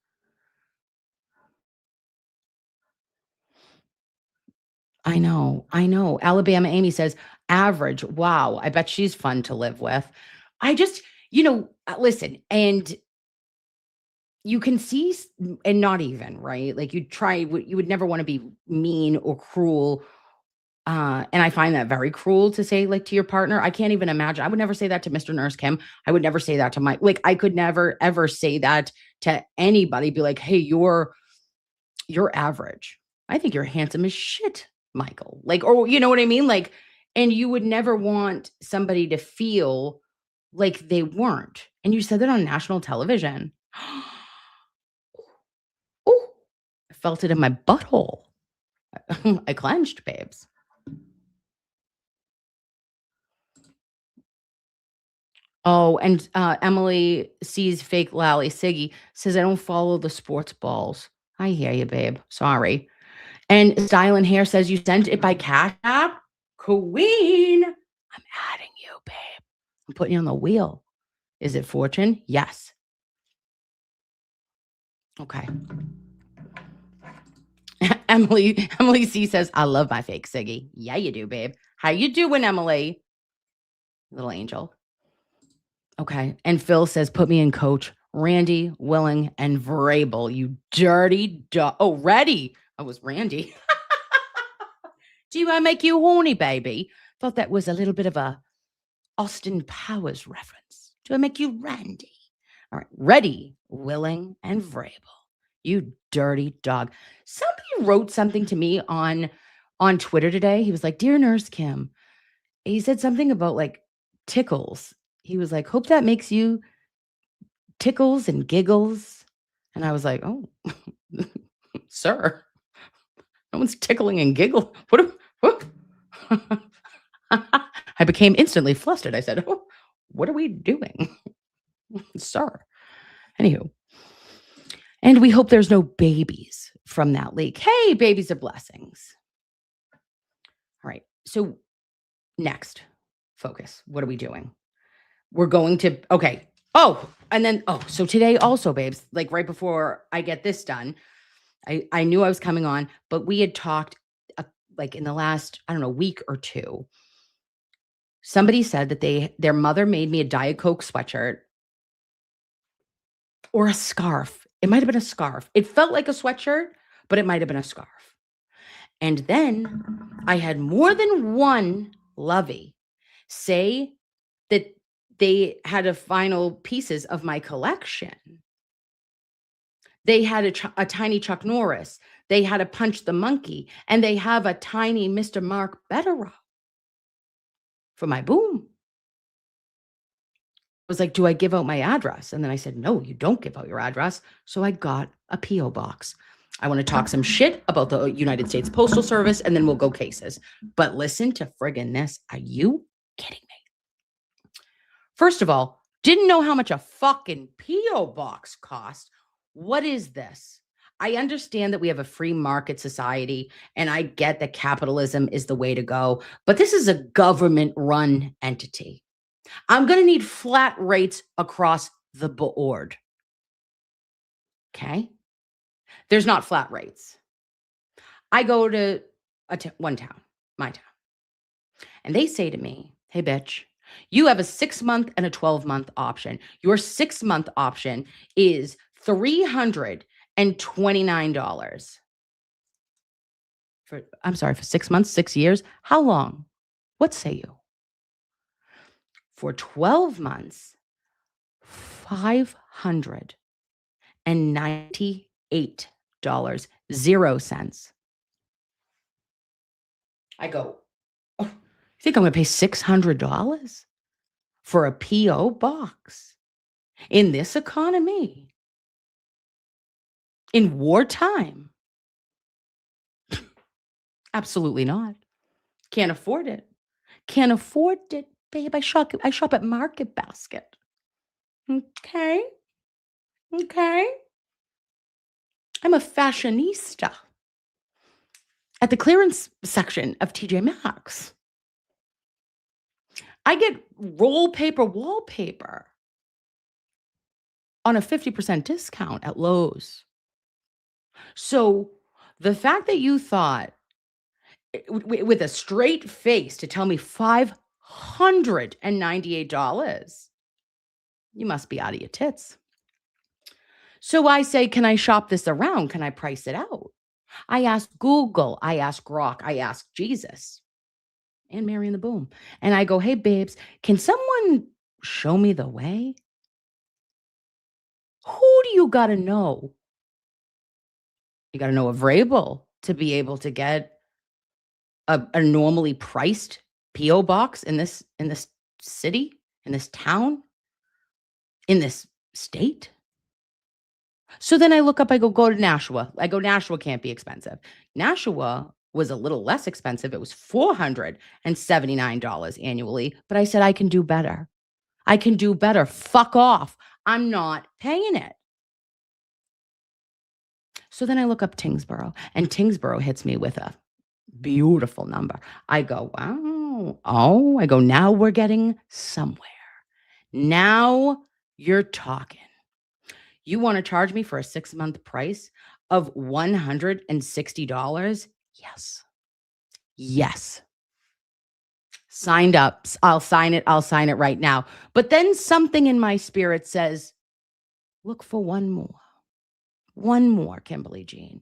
I know. Alabama Amy says, average. Wow. I bet she's fun to live with. I just, listen, and you can see, and not even, right? Like you would never want to be mean or cruel. And I find that very cruel to say, like, to your partner. I can't even imagine. I would never say that to Mr. Nurse Kim. I would never say that to I could never, ever say that to anybody. Be like, hey, you're average. I think you're handsome as shit, Michael. Or you know what I mean? And you would never want somebody to feel like they weren't. And you said that on national television. Oh, I felt it in my butthole. I clenched, babes. Oh, and Emily sees fake Lally Siggy, says, I don't follow the sports balls. I hear you, babe. Sorry. And Style and Hair says, you sent it by Cash App? Queen. I'm adding you, babe. I'm putting you on the wheel. Is it Fortune? Yes. Okay. Emily C says, I love my fake Siggy. Yeah, you do, babe. How you doing, Emily? Little angel. Okay. And Phil says, put me in coach. Randy, Willing, and Vrabel, you dirty dog. Oh, ready. I was Randy. Do I make you horny, baby? Thought that was a little bit of a Austin Powers reference. Do I make you Randy? All right. Ready, Willing, and Vrabel, you dirty dog. Somebody wrote something to me on Twitter today. He was like, Dear Nurse Kim. He said something about tickles. He was like, hope that makes you tickles and giggles. And I was like, oh, sir, no one's tickling and giggle. What? I became instantly flustered. I said, oh, what are we doing? Sir. Anywho. And we hope there's no babies from that leak. Hey, babies are blessings. All right. So next, focus. What are we doing? We're going to, okay. Oh, and then, so today also, babes, right before I get this done, I knew I was coming on, but we had talked in the last, I don't know, week or two. Somebody said that their mother made me a Diet Coke sweatshirt or a scarf. It might have been a scarf. It felt like a sweatshirt, but it might have been a scarf. And then I had more than one lovey say that they had a final pieces of my collection. They had a tiny Chuck Norris. They had a Punch the Monkey. And they have a tiny Mr. Mark Betterow for my boom. I was like, do I give out my address? And then I said, no, you don't give out your address. So I got a P.O. box. I want to talk some shit about the United States Postal Service, and then we'll go cases. But listen to friggin' this. Are you kidding me? First of all, didn't know how much a fucking P.O. box cost. What is this? I understand that we have a free market society, and I get that capitalism is the way to go, but this is a government-run entity. I'm going to need flat rates across the board. Okay? There's not flat rates. I go to one town, my town, and they say to me, hey, bitch, you have a 6-month and a 12-month option. Your 6-month option is $329. For 6 months, 6 years. How long? What say you? For 12 months, $598, 0 cents. I go, oh, you think I'm going to pay $600 for a P.O. box in this economy? In wartime? Absolutely not. Can't afford it. Can't afford it, babe. I shop at Market Basket. Okay. I'm a fashionista at the clearance section of TJ Maxx. I get roll paper wallpaper on a 50% discount at Lowe's. So the fact that you thought with a straight face to tell me $598. You must be out of your tits. So I say, can I shop this around? Can I price it out? I asked Google, I asked Grok, I asked Jesus and Mary and the Boom. And I go, hey, babes, can someone show me the way? Who do you got to know? You got to know a Vrabel to be able to get a normally priced P.O. box in this city, in this town, in this state. So then I look up, I go to Nashua. I go, Nashua can't be expensive. Nashua was a little less expensive. It was $479 annually. But I said, I can do better. I can do better. Fuck off. I'm not paying it. So then I look up Tingsboro, and Tingsboro hits me with a beautiful number. I go, wow. Oh, I go, now we're getting somewhere. Now you're talking. You want to charge me for a 6-month price of $160? Yes. Yes. Signed up. I'll sign it. I'll sign it right now. But then something in my spirit says, look for one more. One more, Kimberly Jean.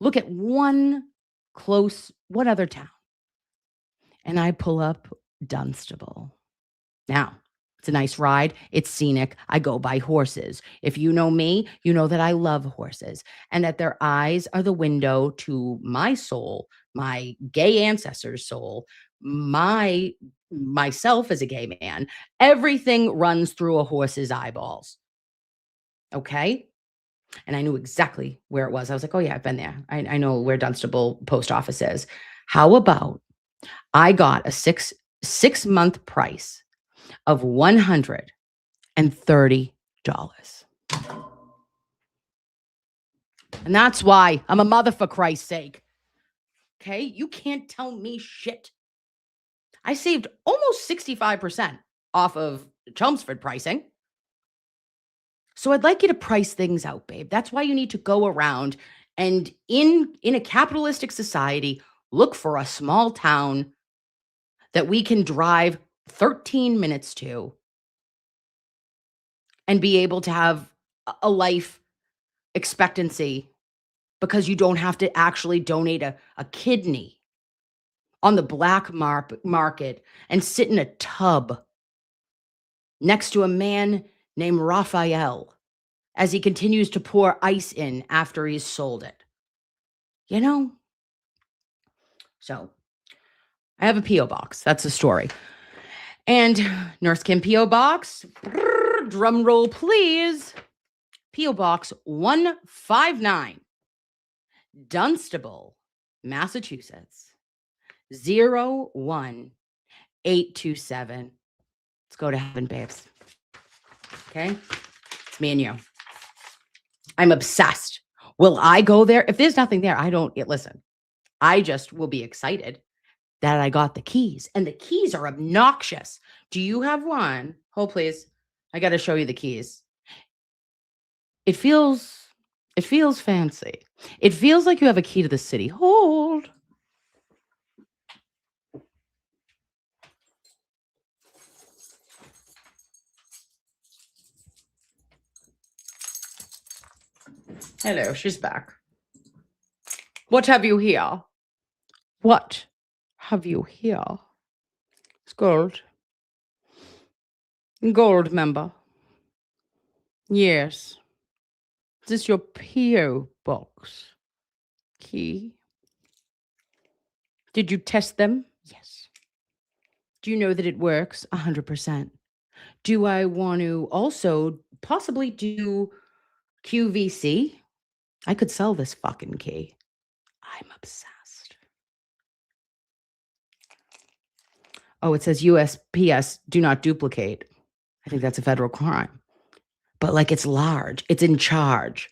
Look at one other town. And I pull up Dunstable. Now, it's a nice ride. It's scenic. I go by horses. If you know me, you know that I love horses and that their eyes are the window to my soul, my gay ancestor's soul, myself as a gay man. Everything runs through a horse's eyeballs. Okay? And I knew exactly where it was. I was like, oh yeah, I've been there. I know where Dunstable post office is. How about I got a six-month price of $130. And that's why I'm a mother, for Christ's sake. Okay? You can't tell me shit. I saved almost 65% off of Chelmsford pricing. So I'd like you to price things out, babe. That's why you need to go around and in a capitalistic society, look for a small town that we can drive 13 minutes to and be able to have a life expectancy because you don't have to actually donate a kidney on the black market and sit in a tub next to a man named Raphael as he continues to pour ice in after he's sold it. You know? So I have a P.O. box. That's the story. And Nurse Kim P.O. box, drum roll please. P.O. box 159, Dunstable, Massachusetts, 01827. Let's go to heaven, babes. Okay? It's me and you. I'm obsessed. Will I go there? If there's nothing there, listen. I just will be excited that I got the keys. And the keys are obnoxious. Do you have one? Hold, please. I got to show you the keys. It feels fancy. It feels like you have a key to the city. Hold. Hello, she's back. What have you here? What have you here? It's gold. Gold member. Yes. Is this your P.O. box key? Did you test them? Yes. Do you know that it works? 100%. Do I want to also possibly do QVC? I could sell this fucking key. I'm obsessed. Oh, it says USPS, do not duplicate. I think that's a federal crime. But like it's large, it's in charge.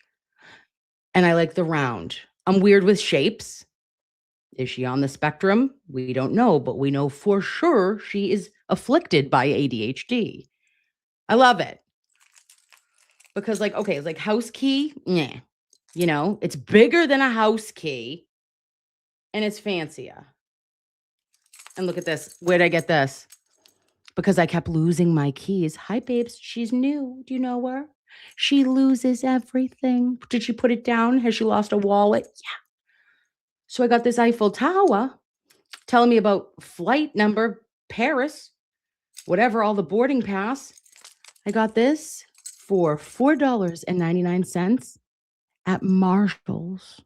And I like the round. I'm weird with shapes. Is she on the spectrum? We don't know, but we know for sure she is afflicted by ADHD. I love it. Because okay, it's like house key. Nah. You know, it's bigger than a house key. and it's fancier. And look at this. Where'd I get this? Because I kept losing my keys. Hi, babes. She's new. Do you know her? She loses everything. Did she put it down? Has she lost a wallet? Yeah. So I got this Eiffel Tower telling me about flight number, Paris, whatever, all the boarding pass. I got this for $4.99 at Marshall's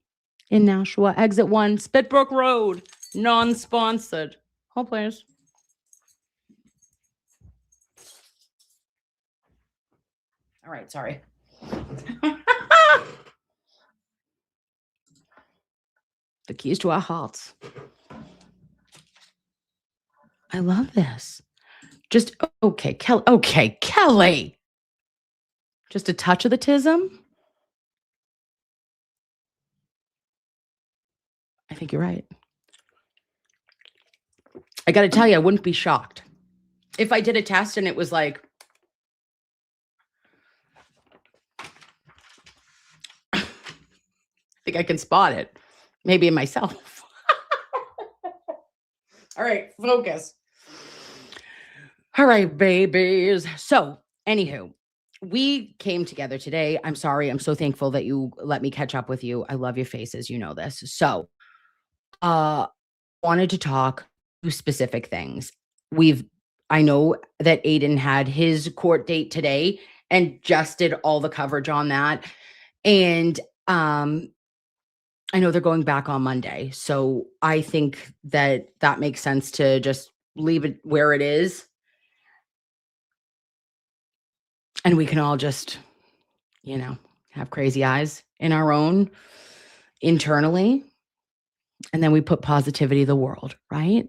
in Nashua. Exit 1, Spitbrook Road. Non-sponsored. Hold, please. All right, sorry. The keys to our hearts. I love this. Just, okay, Kelly. Okay, Kelly. Just a touch of the tism. I think you're right. I got to tell you, I wouldn't be shocked if I did a test and it was like, I think I can spot it. Maybe in myself. All right, focus. All right, babies. So, anywho, we came together today. I'm sorry. I'm so thankful that you let me catch up with you. I love your faces. You know this. So, wanted to talk to specific things. I know that Aiden had his court date today and just did all the coverage on that. And, I know they're going back on Monday. So I think that makes sense to just leave it where it is. And we can all just, have crazy eyes in our own internally. And then we put positivity to the world, right?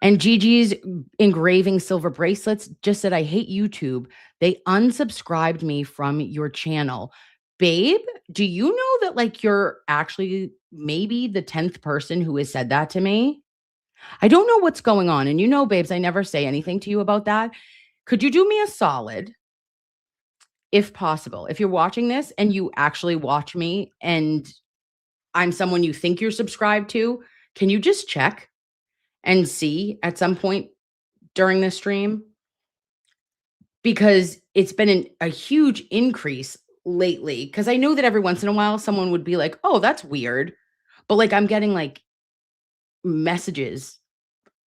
And Gigi's engraving silver bracelets just said, I hate YouTube. They unsubscribed me from your channel. Babe, do you know that you're actually maybe the 10th person who has said that to me? I don't know what's going on. And babes, I never say anything to you about that. Could you do me a solid, if possible? If you're watching this and you actually watch me and I'm someone you think you're subscribed to, can you just check and see at some point during this stream? Because it's been a huge increase lately, because I know that every once in a while someone would be like, oh, that's weird. But I'm getting messages.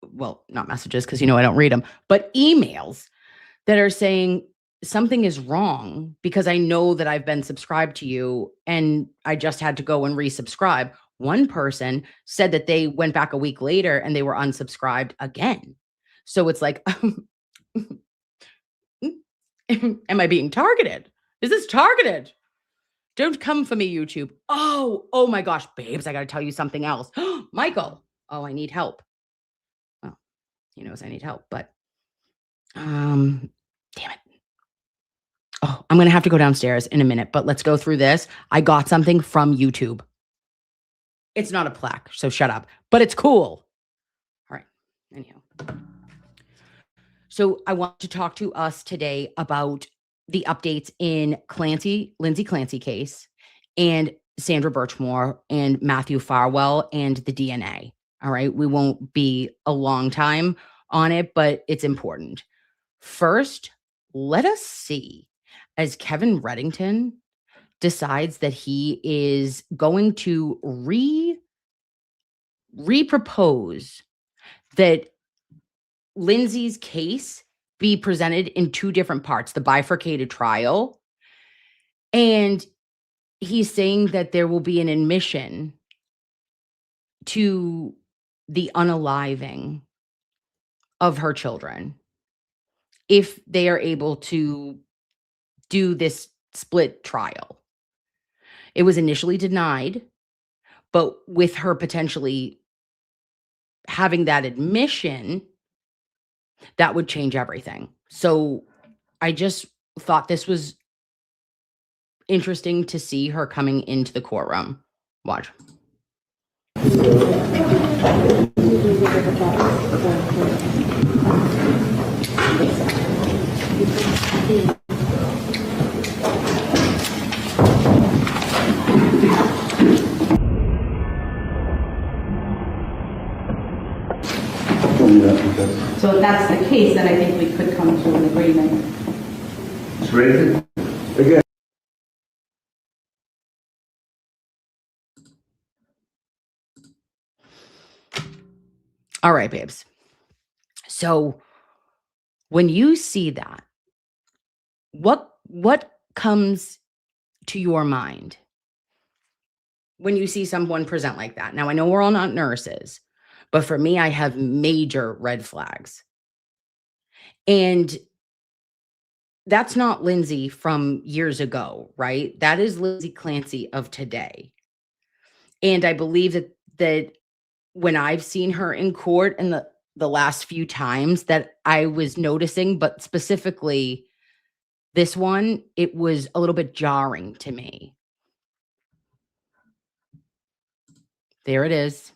Well, not messages because I don't read them, but emails that are saying something is wrong because I know that I've been subscribed to you and I just had to go and resubscribe. One person said that they went back a week later and they were unsubscribed again. So it's like, am I being targeted? Is this targeted? Don't come for me, YouTube. Oh my gosh, babes, I got to tell you something else. Michael, I need help. Well, he knows I need help, but damn it. Oh, I'm going to have to go downstairs in a minute, but let's go through this. I got something from YouTube. It's not a plaque, so shut up, but it's cool. All right. Anyhow. So I want to talk to us today about the updates in Lindsay Clancy case and Sandra Birchmore and Matthew Farwell and the DNA. All right. We won't be a long time on it, but it's important. First, let us see as Kevin Reddington decides that he is going to repropose that Lindsay's case be presented in two different parts, the bifurcated trial. And he's saying that there will be an admission to the unaliving of her children if they are able to do this split trial. It was initially denied, but with her potentially having that admission, that would change everything. So I just thought this was interesting to see her coming into the courtroom. Watch. So if that's the case, then I think we could come to an agreement. Again. All right, babes. So when you see that, what comes to your mind when you see someone present like that? Now, I know we're all not nurses, but for me, I have major red flags. And that's not Lindsay from years ago, right? That is Lindsay Clancy of today. And I believe that when I've seen her in court in the last few times that I was noticing, but specifically this one, it was a little bit jarring to me. There it is.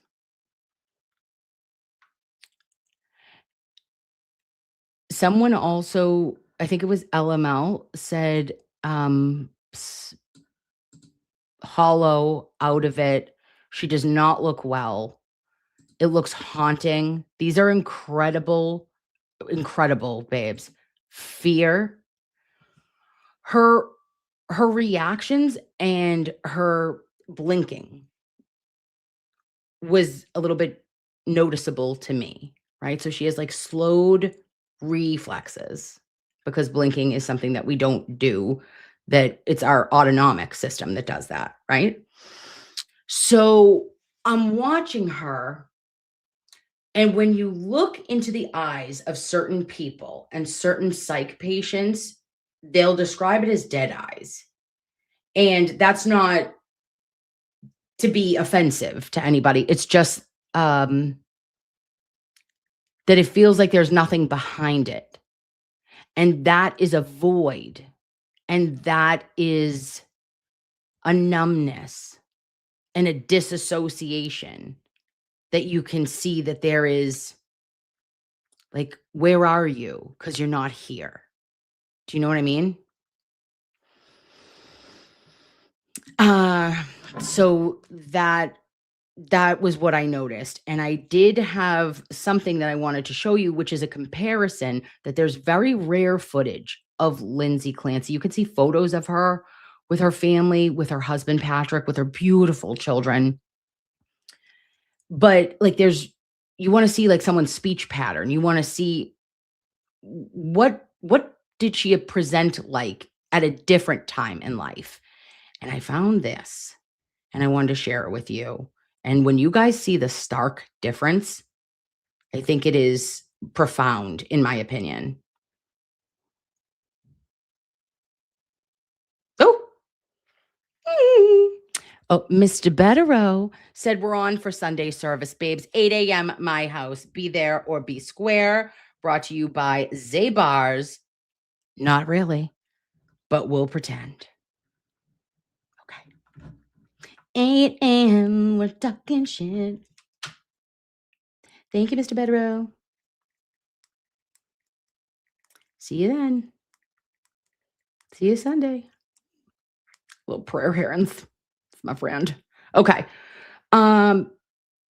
Someone also, I think it was LML, said hollow out of it. She does not look well. It looks haunting. These are incredible, babes. Fear. Her reactions and her blinking was a little bit noticeable to me, right? So she has like slowed reflexes because blinking is something that we don't do, that it's our autonomic system that does that, right? So I'm watching her, and when you look into the eyes of certain people and certain psych patients, they'll describe it as dead eyes. And that's not to be offensive to anybody. It's just that it feels like there's nothing behind it. And that is a void. And that is a numbness and a disassociation that you can see that there is, like, where are you? Because you're not here. Do you know what I mean? So that was what I noticed. And I did have something that I wanted to show you, which is a comparison that there's very rare footage of Lindsay Clancy. You can see photos of her with her family, with her husband, Patrick, with her beautiful children. But like you want to see like someone's speech pattern. You want to see what did she present like at a different time in life. And I found this and I wanted to share it with you. And when you guys see the stark difference, I think it is profound, in my opinion. Oh, Mr. Betterow said we're on for Sunday service, babes. 8 a.m. my house. Be there or be square. Brought to you by Zabar's. Not really, but we'll pretend. Okay. 8 a.m. We're talking shit. Thank you, Mr. Betterow. See you then. See you Sunday. Little prayer herons, my friend. Okay.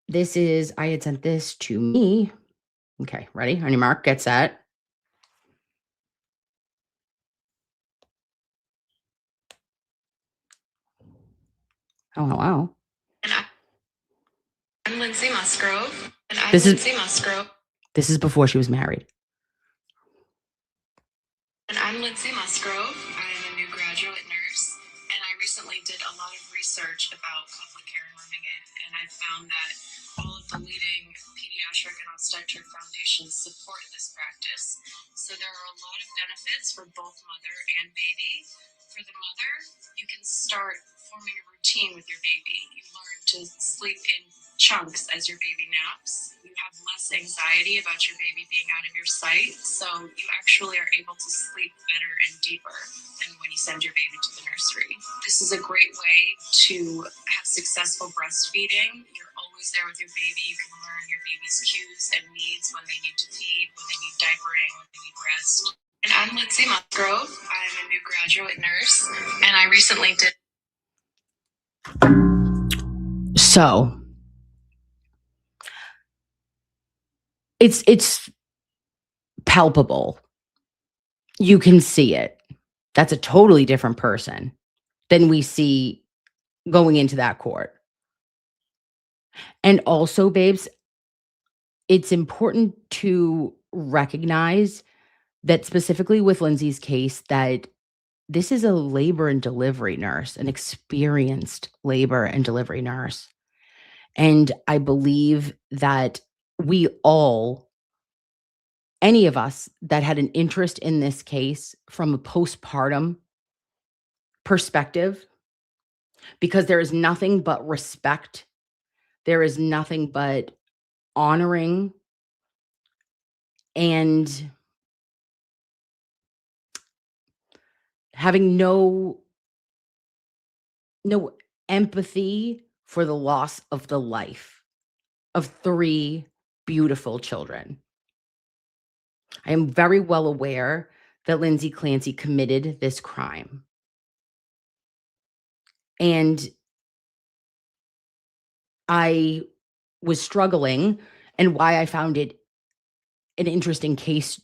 This is, I had sent this to me. Okay, ready? On your mark, get set. Oh, hello. I'm Lindsay Musgrove. And I'm This Lindsay Musgrove. This is before she was married. And I'm Lindsay Musgrove. I'm a new graduate nurse, and I recently did a lot of research about public care in Birmingham, and I found that all of the leading pediatric and obstetric foundations support this practice. So there are a lot of benefits for both mother and baby. For the mother, you can start forming a routine with your baby. You learn to sleep in chunks as your baby naps. You have less anxiety about your baby being out of your sight, so you actually are able to sleep better and deeper than when you send your baby to the nursery. This is a great way to have successful breastfeeding. You're always there with your baby. You can learn your baby's cues and needs when they need to feed, when they need diapering, when they need rest. And I'm Lindsay Musgrove. I'm a new graduate nurse, and I recently did. So it's palpable. You can see it. That's a totally different person than we see going into that court. And also, babes, it's important to recognize that specifically with Lindsay's case, that this is a labor and delivery nurse, an experienced labor and delivery nurse. And I believe that we all, any of us that had an interest in this case from a postpartum perspective, because there is nothing but respect, there is nothing but honoring and having no empathy for the loss of the life of 3 beautiful children. I am very well aware that Lindsay Clancy committed this crime. And I was struggling, and why I found it an interesting case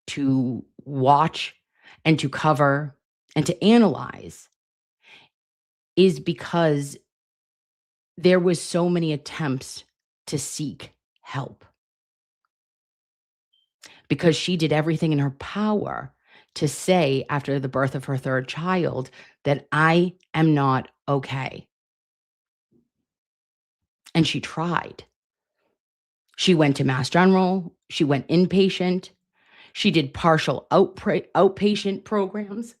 to watch and to cover and to analyze is because there was so many attempts to seek help. Because she did everything in her power to say after the birth of her 3rd child that I am not okay. And she tried. She went to Mass General. She went inpatient. She did partial outpatient programs.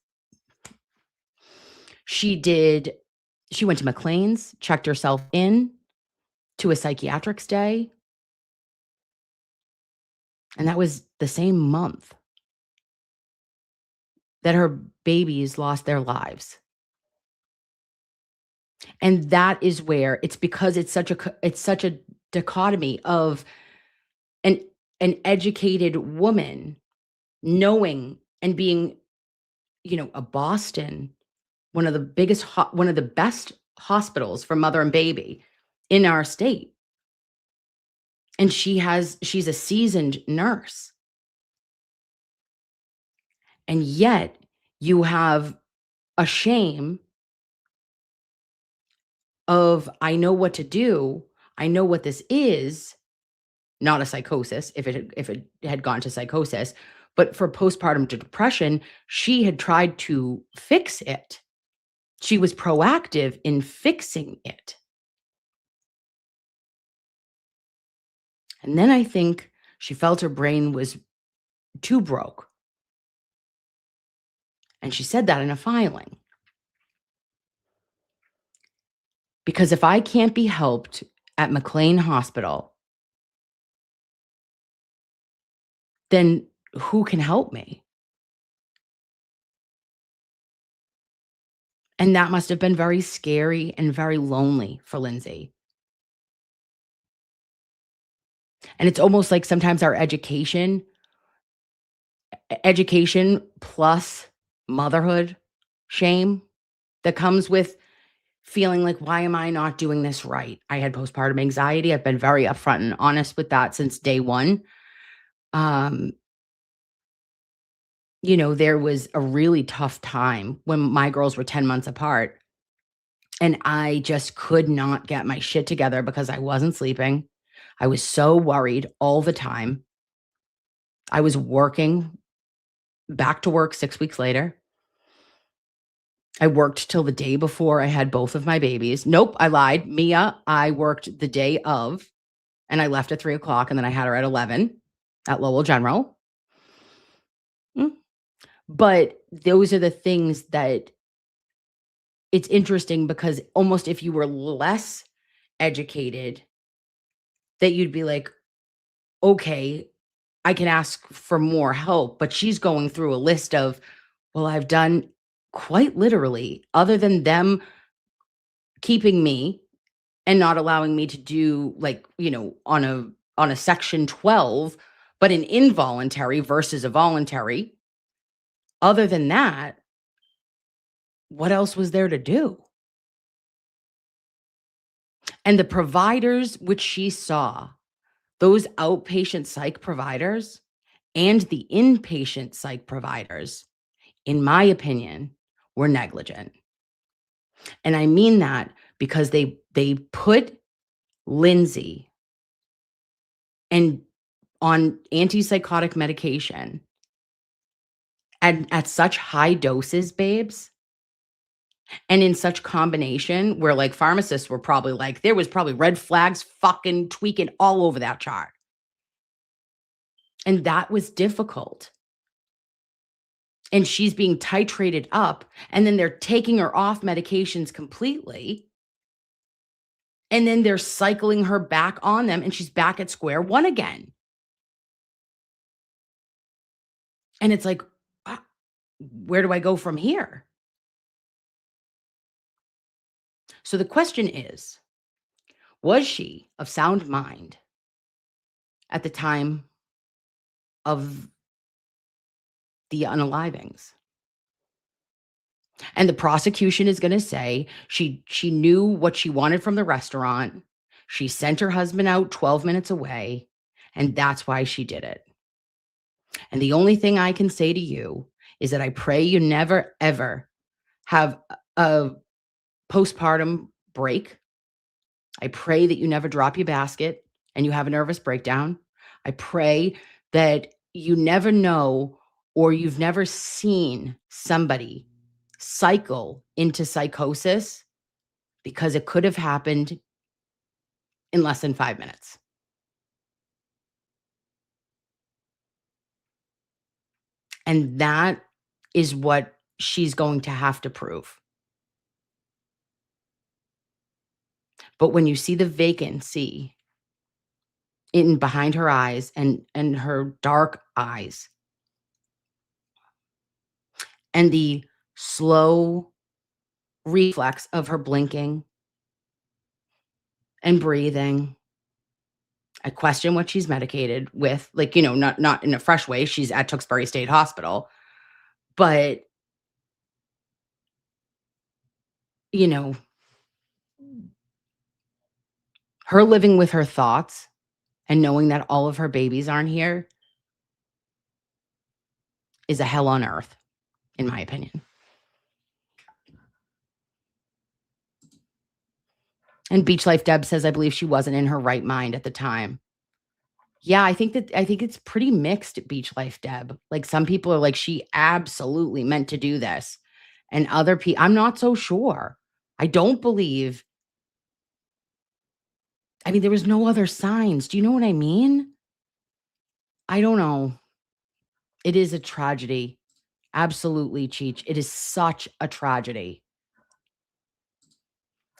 She went to McLean's, checked herself in to a psychiatric stay. And that was the same month that her babies lost their lives. And that is where it's because it's such a dichotomy of an educated woman knowing and being, a Boston, one of the best hospitals for mother and baby in our state. And she's a seasoned nurse. And yet you have a shame of, I know what to do. I know what this is, not a psychosis, if it had gone to psychosis, but for postpartum depression, she had tried to fix it. She was proactive in fixing it. And then I think she felt her brain was too broke. And she said that in a filing. Because if I can't be helped at McLean Hospital, then who can help me? And that must have been very scary and very lonely for Lindsay. And it's almost like sometimes our education plus motherhood shame that comes with feeling like, why am I not doing this right? I had postpartum anxiety. I've been very upfront and honest with that since day one. There was a really tough time when my girls were 10 months apart. And I just could not get my shit together because I wasn't sleeping. I was so worried all the time. I was working back to work 6 weeks later. I worked till the day before I had both of my babies. Nope, I lied. Mia, I worked the day of, and I left at 3:00, and then I had her at 11 at Lowell General. But those are the things that it's interesting, because almost if you were less educated, that you'd be like, okay, I can ask for more help. But she's going through a list of, well, I've done quite literally, other than them keeping me and not allowing me to do on a section 12, but an involuntary versus a voluntary. Other than that, what else was there to do? And the providers which she saw, those outpatient psych providers, and the inpatient psych providers, in my opinion, were negligent. And I mean that because they put Lindsay and on antipsychotic medication at such high doses, babes, and in such combination where like pharmacists were probably like, there was probably red flags fucking tweaking all over that chart. And that was difficult. And she's being titrated up, and then they're taking her off medications completely. And then they're cycling her back on them, and she's back at square one again. And it's like, where do I go from here? So the question is, was she of sound mind at the time of the unalivings? And the prosecution is going to say she knew what she wanted from the restaurant. She sent her husband out 12 minutes away, and that's why she did it. And the only thing I can say to you is that I pray you never, ever have a postpartum break. I pray that you never drop your basket and you have a nervous breakdown. I pray that you never know or you've never seen somebody cycle into psychosis, because it could have happened in less than 5 minutes. And that is what she's going to have to prove. But when you see the vacancy in behind her eyes and her dark eyes, and the slow reflex of her blinking and breathing, I question what she's medicated with. Like, you know, not in a fresh way. She's at Tewksbury State Hospital. But, you know, her living with her thoughts and knowing that all of her babies aren't here is a hell on earth, in my opinion. And Beach Life Deb says, I believe she wasn't in her right mind at the time. Yeah, I think it's pretty mixed, Beach Life Deb. Like, some people are like, she absolutely meant to do this. And other people, I'm not so sure. I don't believe. I mean, there was no other signs. Do you know what I mean? I don't know. It is a tragedy. Absolutely, Cheech. It is such a tragedy.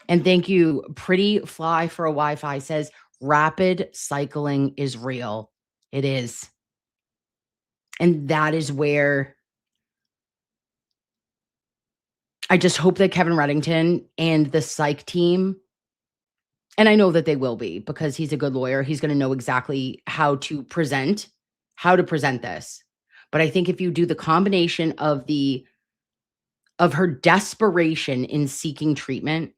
And thank you, Pretty Fly for a Wi-Fi says, rapid cycling is real. It is. And that is where I just hope that Kevin Reddington and the psych team, and I know that they will be because he's a good lawyer. He's going to know exactly how to present this. But I think if you do the combination of her desperation in seeking treatment,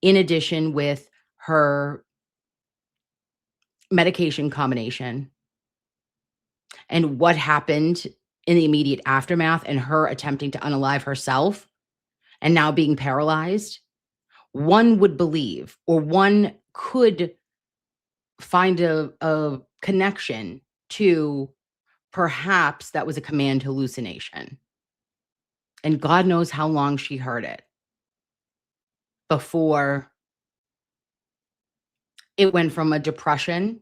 in addition with her medication combination and what happened in the immediate aftermath and her attempting to unalive herself and now being paralyzed, one would believe, or one could find a connection to perhaps that was a command hallucination. And God knows how long she heard it before it went from a depression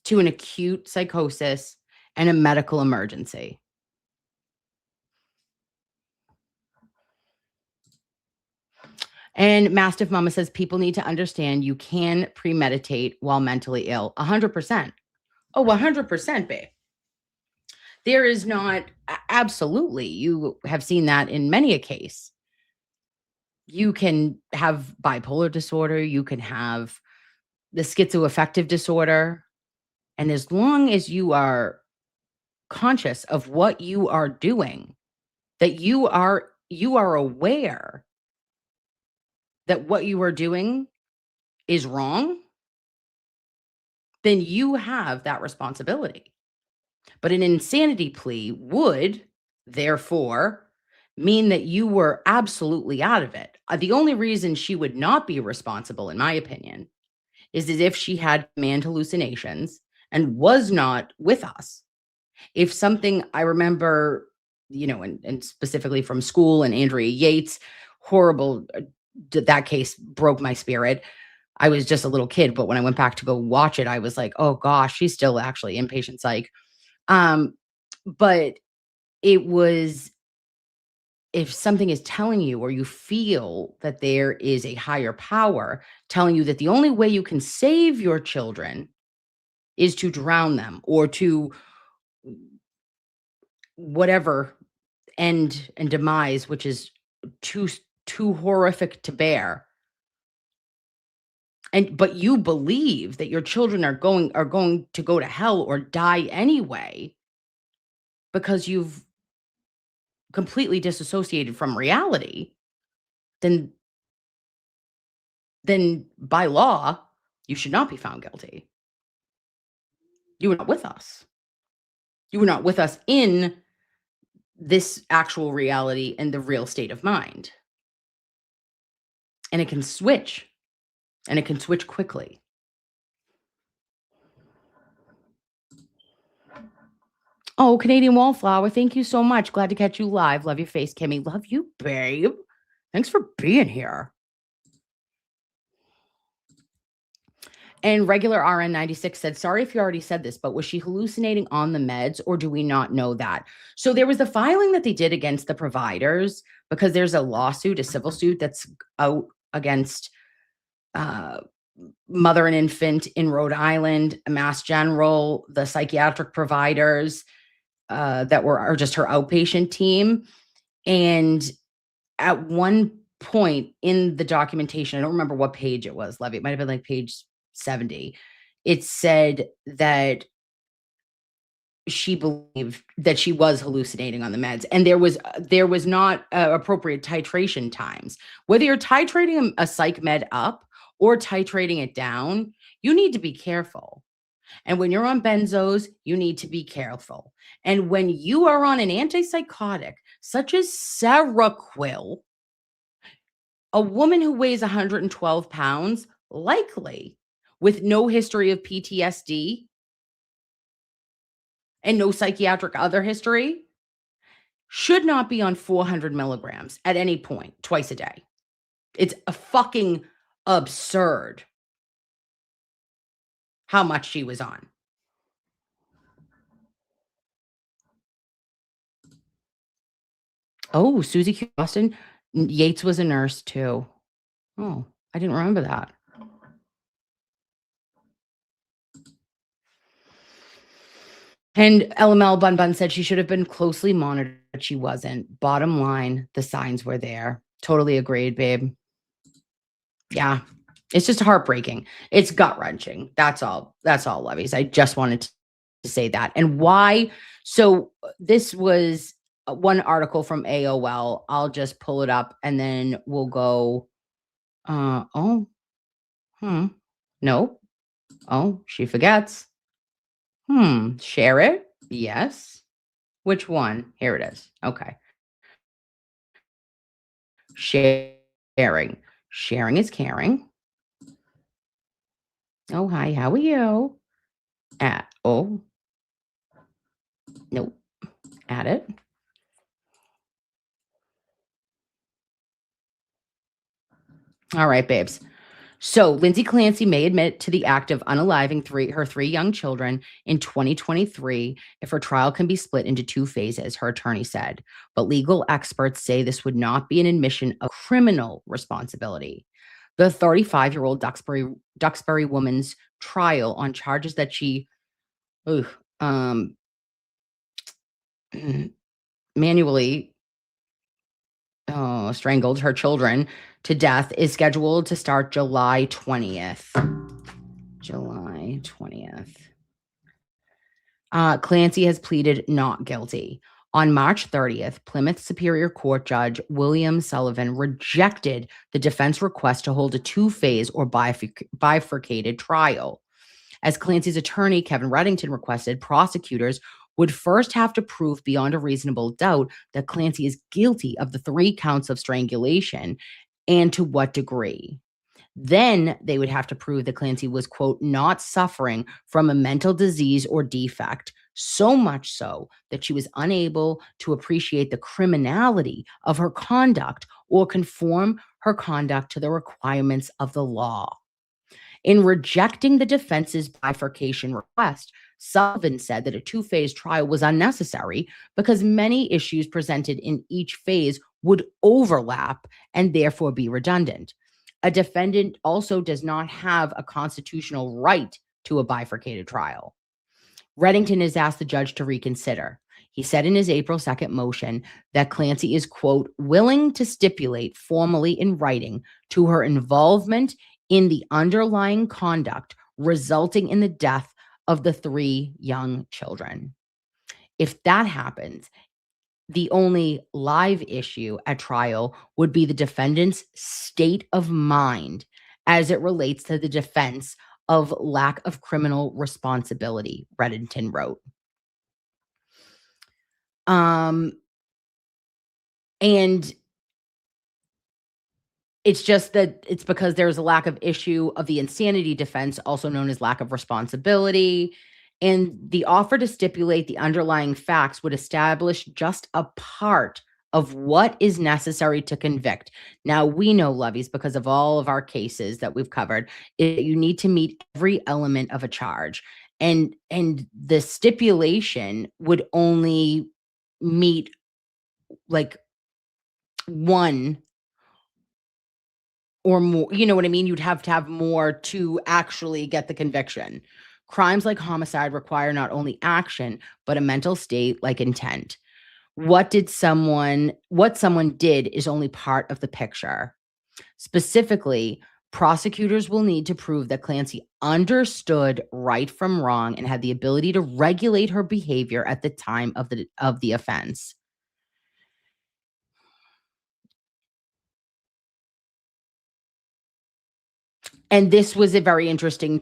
to an acute psychosis and a medical emergency. And Mastiff Mama says, people need to understand you can premeditate while mentally ill. 100%. Oh, 100%, babe. There is not, absolutely. You have seen that in many a case. You can have bipolar disorder. You can have the schizoaffective disorder. And as long as you are conscious of what you are doing, that you are aware that what you are doing is wrong, then you have that responsibility. But an insanity plea would, therefore, mean that you were absolutely out of it. The only reason she would not be responsible, in my opinion, is as if she had command hallucinations and was not with us. If something I remember, and specifically from school and Andrea Yates, horrible, that case broke my spirit. I was just a little kid, but when I went back to go watch it, I was like, oh gosh, she's still actually inpatient psych. But it was, if something is telling you, or you feel that there is a higher power telling you that the only way you can save your children is to drown them, or to whatever end and demise, which is too horrific to bear. But you believe that your children are going to go to hell or die anyway because you've completely disassociated from reality, then by law, you should not be found guilty. You were not with us. You were not with us in this actual reality and the real state of mind. And it can switch. And it can switch quickly. Oh, Canadian Wallflower, thank you so much. Glad to catch you live. Love your face, Kimmy. Love you, babe. Thanks for being here. And regular RN96 said, sorry if you already said this, but was she hallucinating on the meds, or do we not know that? So there was the filing that they did against the providers, because there's a lawsuit, a civil suit that's out against Mother and Infant in Rhode Island, Mass General, the psychiatric providers that are just her outpatient team. And at one point in the documentation, I don't remember what page it was, Levy, it might have been like page 70. It said that she believed that she was hallucinating on the meds, and there was not appropriate titration times. Whether you're titrating a psych med up or titrating it down, you need to be careful. And when you're on benzos, you need to be careful. And when you are on an antipsychotic, such as Seroquel, a woman who weighs 112 pounds, likely with no history of PTSD and no psychiatric other history, should not be on 400 milligrams at any point, twice a day. It's a fucking absurd how much she was on. Oh, Susie Q. Austin. Yates was a nurse too. Oh, I didn't remember that. And LML Bun Bun said she should have been closely monitored, but she wasn't. Bottom line, the signs were there. Totally agreed, babe. Yeah, it's just heartbreaking. It's gut-wrenching. That's all, Loveys. I just wanted to say that. And why? So this was one article from AOL. I'll just pull it up and then we'll go. No. Oh, she forgets. Share it? Yes. Which one? Here it is. Okay. Sharing. Sharing is caring. Oh, hi. How are you? Oh. Nope. Add it. All right, babes. So Lindsay Clancy may admit to the act of unaliving her three young children in 2023 if her trial can be split into two phases, her attorney said. But legal experts say this would not be an admission of criminal responsibility. The 35-year-old Duxbury woman's trial on charges that she manually strangled her children to death is scheduled to start July 20th. July 20th. Clancy has pleaded not guilty. On March 30th, Plymouth Superior Court Judge William Sullivan rejected the defense request to hold a two-phase or bifurcated trial. As Clancy's attorney, Kevin Reddington, requested, prosecutors would first have to prove beyond a reasonable doubt that Clancy is guilty of the 3 counts of strangulation and to what degree. Then they would have to prove that Clancy was, quote, not suffering from a mental disease or defect, so much so that she was unable to appreciate the criminality of her conduct or conform her conduct to the requirements of the law. In rejecting the defense's bifurcation request, Sullivan said that a 2-phase trial was unnecessary because many issues presented in each phase would overlap and therefore be redundant. A defendant also does not have a constitutional right to a bifurcated trial. Reddington has asked the judge to reconsider. He said in his April 2nd motion that Clancy is, quote, willing to stipulate formally in writing to her involvement in the underlying conduct resulting in the death of the 3 young children. If that happens, the only live issue at trial would be the defendant's state of mind as it relates to the defense of lack of criminal responsibility, Reddington wrote. And it's just that it's because there's a lack of issue of the insanity defense, also known as lack of responsibility. And the offer to stipulate the underlying facts would establish just a part of what is necessary to convict. Now, we know, Loveys, because of all of our cases that we've covered, you need to meet every element of a charge. And the stipulation would only meet like one or more, you know what I mean? You'd have to have more to actually get the conviction. Crimes like homicide require not only action, but a mental state like intent. What someone did is only part of the picture. Specifically, prosecutors will need to prove that Clancy understood right from wrong and had the ability to regulate her behavior at the time of the offense. And this was a very interesting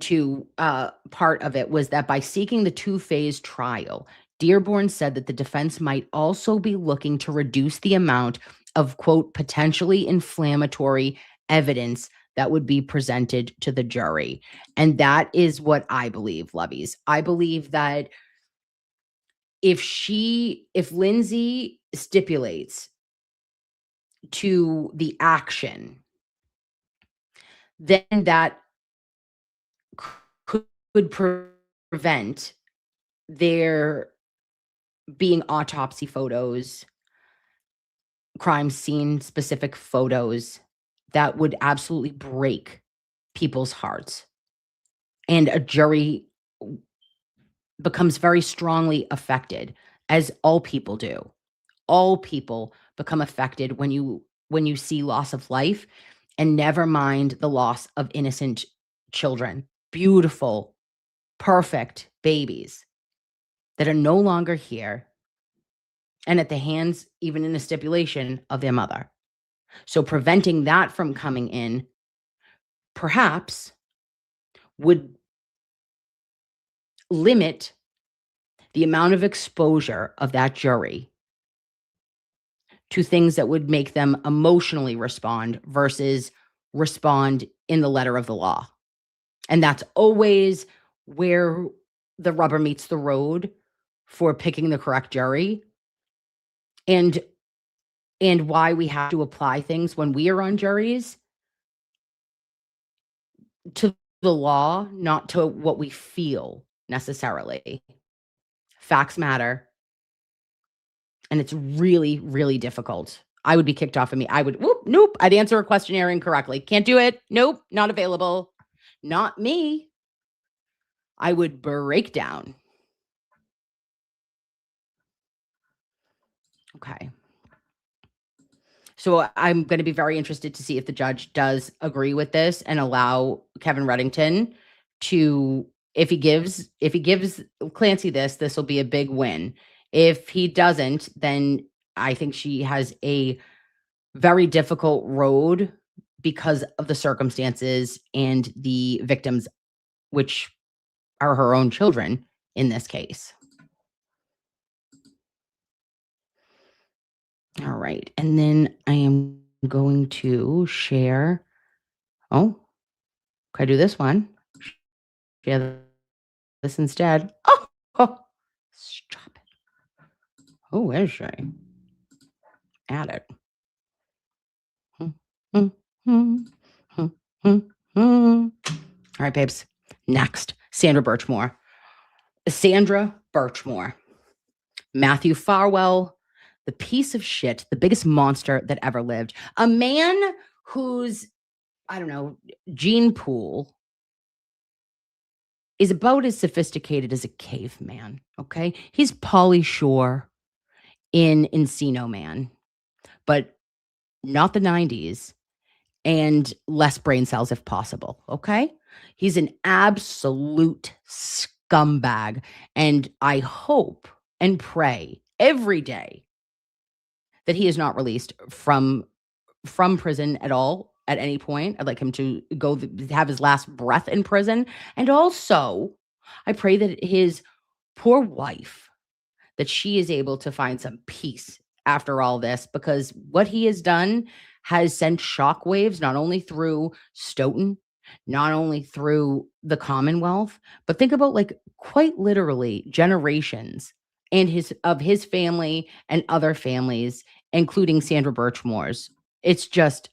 part of it, was that by seeking the 2-phase trial, Dearborn said that the defense might also be looking to reduce the amount of, quote, potentially inflammatory evidence that would be presented to the jury. And that is what I believe, Loveys. I believe that if Lindsay stipulates to the action, then that could prevent there being autopsy photos, crime scene specific photos that would absolutely break people's hearts. And a jury becomes very strongly affected, as all people do. All people become affected when you see loss of life, and never mind the loss of innocent children, beautiful, perfect babies that are no longer here and at the hands, even in a stipulation, of their mother. So preventing that from coming in perhaps would limit the amount of exposure of that jury to things that would make them emotionally respond versus respond in the letter of the law. And that's always where the rubber meets the road for picking the correct jury, and why we have to apply things when we are on juries to the law, not to what we feel necessarily. Facts matter. And it's really, really difficult. I would be kicked off of me. Nope. I'd answer a questionnaire incorrectly. Can't do it. Nope. Not available. Not me. I would break down. Okay. So I'm going to be very interested to see if the judge does agree with this and allow Kevin Reddington to, if he gives Clancy this will be a big win. If he doesn't, then I think she has a very difficult road because of the circumstances and the victims, which are her own children in this case. All right. And then I am going to share. Oh, can I do this one? Share this instead. Oh, stop it. Oh, where should I add it? All right, babes. Next, Sandra Birchmore. Sandra Birchmore. Matthew Farwell, the piece of shit, the biggest monster that ever lived. A man whose, I don't know, gene pool is about as sophisticated as a caveman, okay? He's Pauly Shore in Encino Man, but not the 90s, and less brain cells if possible, okay? He's an absolute scumbag, and I hope and pray every day that he is not released from prison at all at any point. I'd like him to have his last breath in prison. And also, I pray that his poor wife, that she is able to find some peace after all this, because what he has done has sent shockwaves not only through Stoughton, not only through the Commonwealth, but think about, like, quite literally generations and his family and other families, including Sandra Birchmore's. It's just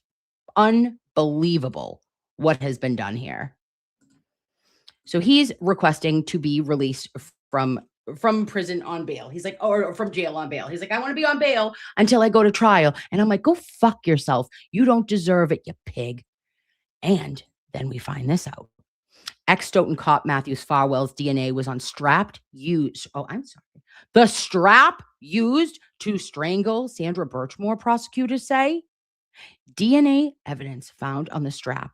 unbelievable what has been done here. So he's requesting to be released from prison on bail. He's like, or from jail on bail. He's like, I want to be on bail until I go to trial. And I'm like, go fuck yourself. You don't deserve it, you pig. And then we find this out. Ex-Stoughton cop Matthews Farwell's DNA was on the strap used to strangle Sandra Birchmore, prosecutors say. DNA evidence found on the strap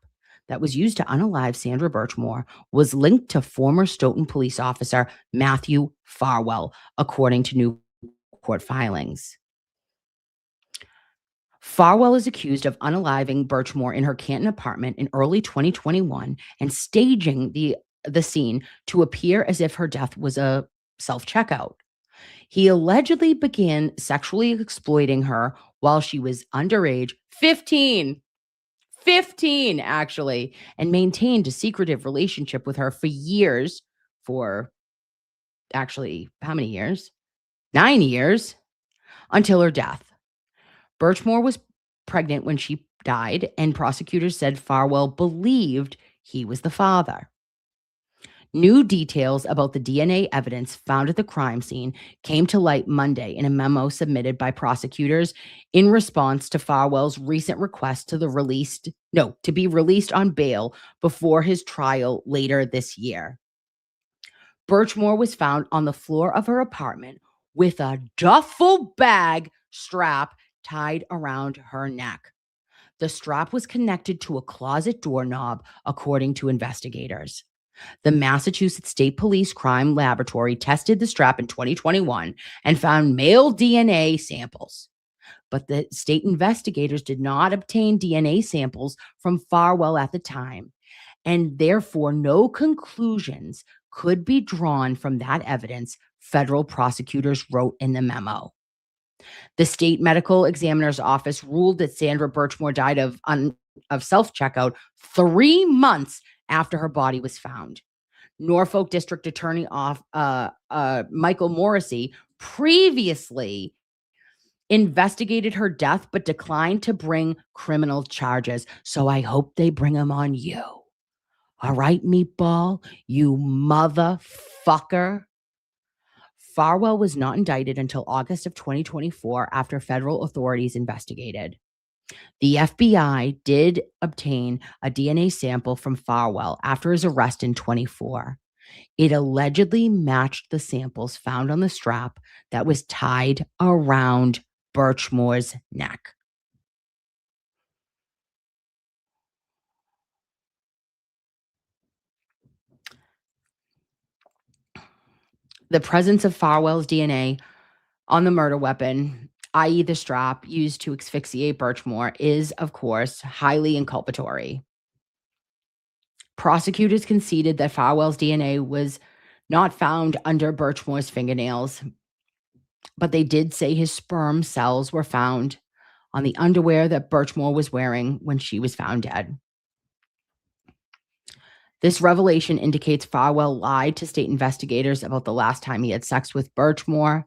that was used to unalive Sandra Birchmore was linked to former Stoughton police officer Matthew Farwell, according to new court filings. Farwell is accused of unaliving Birchmore in her Canton apartment in early 2021 and staging the scene to appear as if her death was a self-checkout. He allegedly began sexually exploiting her while she was underage, 15 actually, and maintained a secretive relationship with her for years, for actually, how many years? 9 years, until her death. Birchmore was pregnant when she died, and prosecutors said Farwell believed he was the father. New details about the DNA evidence found at the crime scene came to light Monday in a memo submitted by prosecutors in response to Farwell's recent request to be released on bail before his trial later this year. Birchmore was found on the floor of her apartment with a duffel bag strap tied around her neck. The strap was connected to a closet doorknob, according to investigators. The Massachusetts State Police Crime Laboratory tested the strap in 2021 and found male DNA samples. But the state investigators did not obtain DNA samples from Farwell at the time, and therefore no conclusions could be drawn from that evidence, federal prosecutors wrote in the memo. The state medical examiner's office ruled that Sandra Birchmore died of self-checkout 3 months after her body was found. Norfolk District Attorney Michael Morrissey previously investigated her death but declined to bring criminal charges. So I hope they bring them on you. All right, Meatball, you motherfucker. Farwell was not indicted until August of 2024 after federal authorities investigated. The FBI did obtain a DNA sample from Farwell after his arrest in 2024. It allegedly matched the samples found on the strap that was tied around Birchmore's neck. The presence of Farwell's DNA on the murder weapon, i.e. the strap used to asphyxiate Birchmore, is, of course, highly inculpatory. Prosecutors conceded that Farwell's DNA was not found under Birchmore's fingernails, but they did say his sperm cells were found on the underwear that Birchmore was wearing when she was found dead. This revelation indicates Farwell lied to state investigators about the last time he had sex with Birchmore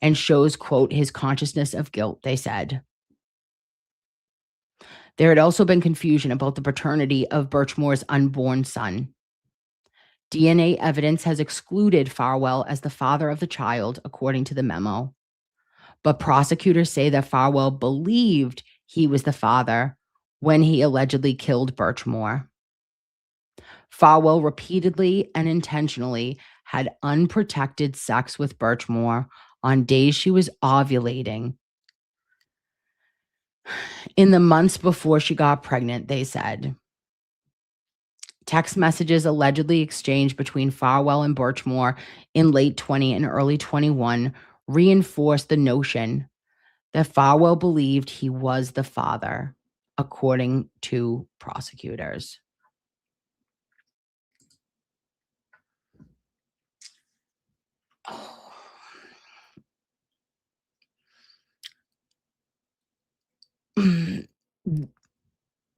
and shows, quote, his consciousness of guilt, they said. There had also been confusion about the paternity of Birchmore's unborn son. DNA evidence has excluded Farwell as the father of the child, according to the memo. But prosecutors say that Farwell believed he was the father when he allegedly killed Birchmore. Farwell repeatedly and intentionally had unprotected sex with Birchmore on days she was ovulating. In the months before she got pregnant, they said. Text messages allegedly exchanged between Farwell and Birchmore in late 20 and early 21 reinforced the notion that Farwell believed he was the father, according to prosecutors.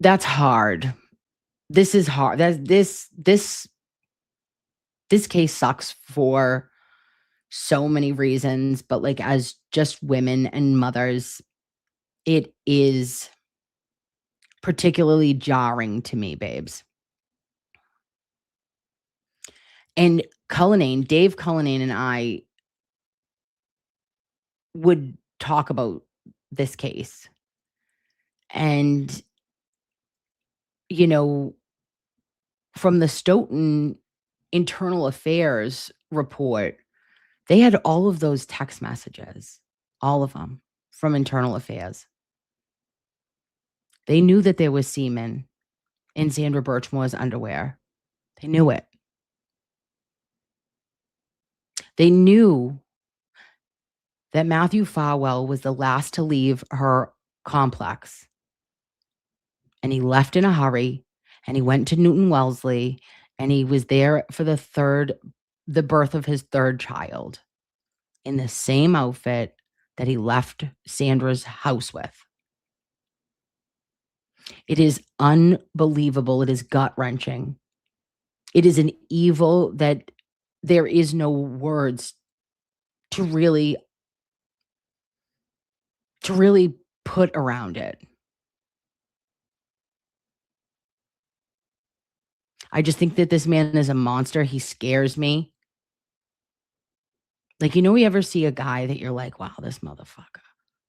That's hard. This is hard. This case sucks for so many reasons, but like as just women and mothers, it is particularly jarring to me, babes. And Dave Cullinane and I would talk about this case. And, you know, from the Stoughton Internal Affairs report, they had all of those text messages, all of them from Internal Affairs. They knew that there was semen in Sandra Birchmore's underwear. They knew it. They knew that Matthew Farwell was the last to leave her complex. And he left in a hurry, and he went to Newton Wellesley, and he was there for the birth of his third child in the same outfit that he left Sandra's house with. It is unbelievable. It is gut-wrenching. It is an evil that there is no words to really put around it. I just think that this man is a monster. He scares me. Like, you know, you ever see a guy that you're like, wow, this motherfucker.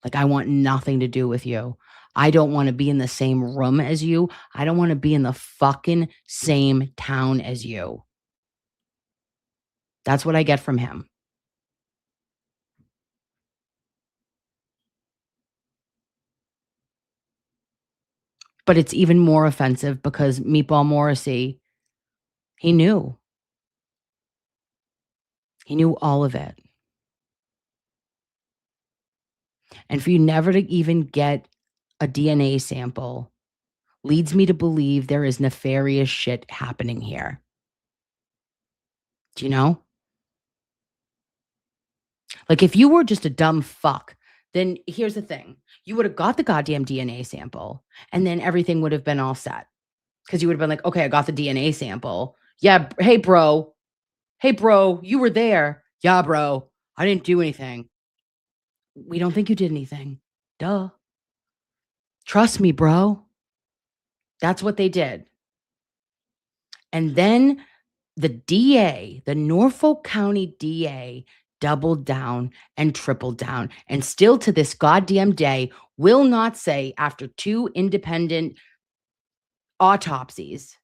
Like, I want nothing to do with you. I don't want to be in the same room as you. I don't want to be in the fucking same town as you. That's what I get from him. But it's even more offensive because Meatball Morrissey, he knew. He knew all of it. And for you never to even get a DNA sample leads me to believe there is nefarious shit happening here. Do you know? Like, if you were just a dumb fuck, then here's the thing. You would have got the goddamn DNA sample, and then everything would have been all set. Because you would have been like, okay, I got the DNA sample. Yeah, hey, bro. Hey, bro, you were there. Yeah, bro, I didn't do anything. We don't think you did anything. Duh. Trust me, bro. That's what they did. And then the DA, the Norfolk County DA, doubled down and tripled down. And still to this goddamn day, will not say, after 2 independent autopsies,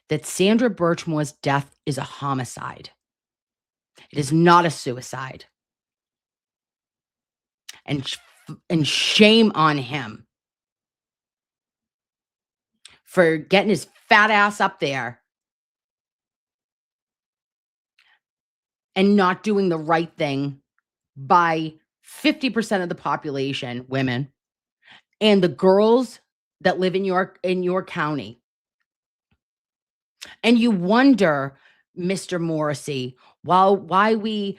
that Sandra Birchmore's death is a homicide. It is not a suicide. And shame on him for getting his fat ass up there and not doing the right thing by 50% of the population, women, and the girls that live in your county. And you wonder, Mr. Morrissey, why we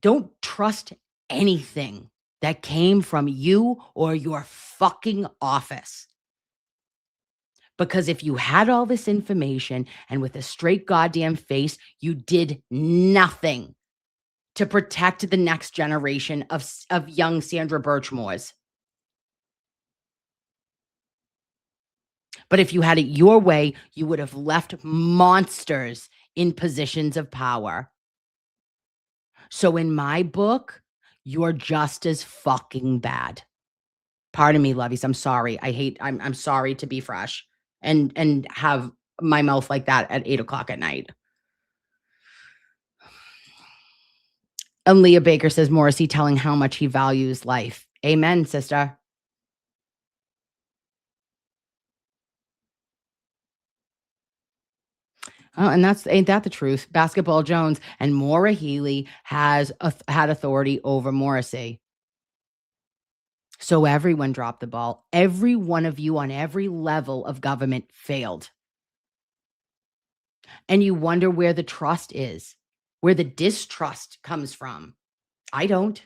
don't trust anything that came from you or your fucking office. Because if you had all this information and with a straight goddamn face, you did nothing to protect the next generation of young Sandra Birchmores. But if you had it your way, you would have left monsters in positions of power. So in my book, you're just as fucking bad. Pardon me, Loveys. I'm sorry. I'm sorry to be fresh and have my mouth like that at 8:00 at night. And Leah Baker says, Morrissey telling how much he values life. Amen, sister. Oh, and ain't that the truth? Basketball Jones and Maura Healey had authority over Morrissey. So everyone dropped the ball. Every one of you on every level of government failed. And you wonder where the trust is, where the distrust comes from. I don't.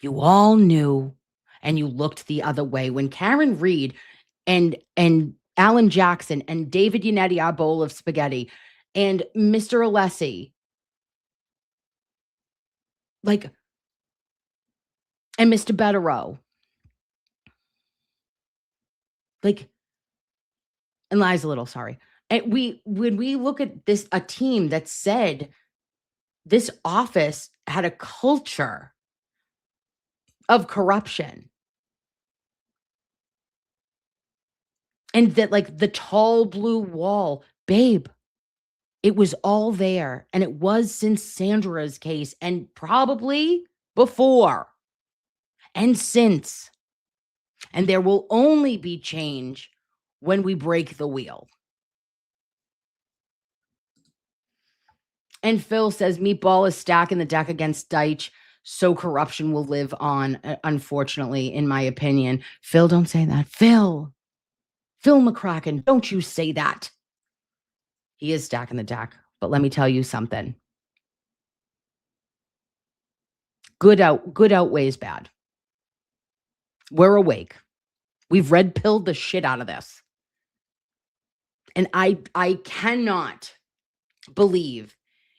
You all knew, and you looked the other way. When Karen Reed and Alan Jackson and David Yannetti, our bowl of spaghetti, and Mr. Alessi, and Mr. Betterow, and Liza Little, sorry. And when we look at this, a team that said this office had a culture of corruption, and that the tall blue wall, babe, it was all there. And it was since Sandra's case and probably before and since. And there will only be change when we break the wheel. And Phil says Meatball is stacking the deck against Deitch, so corruption will live on, unfortunately, in my opinion. Phil, don't say that. Phil McCracken, don't you say that. He is stacking the deck. But let me tell you something. Good outweighs bad. We're awake. We've red-pilled the shit out of this. And I cannot believe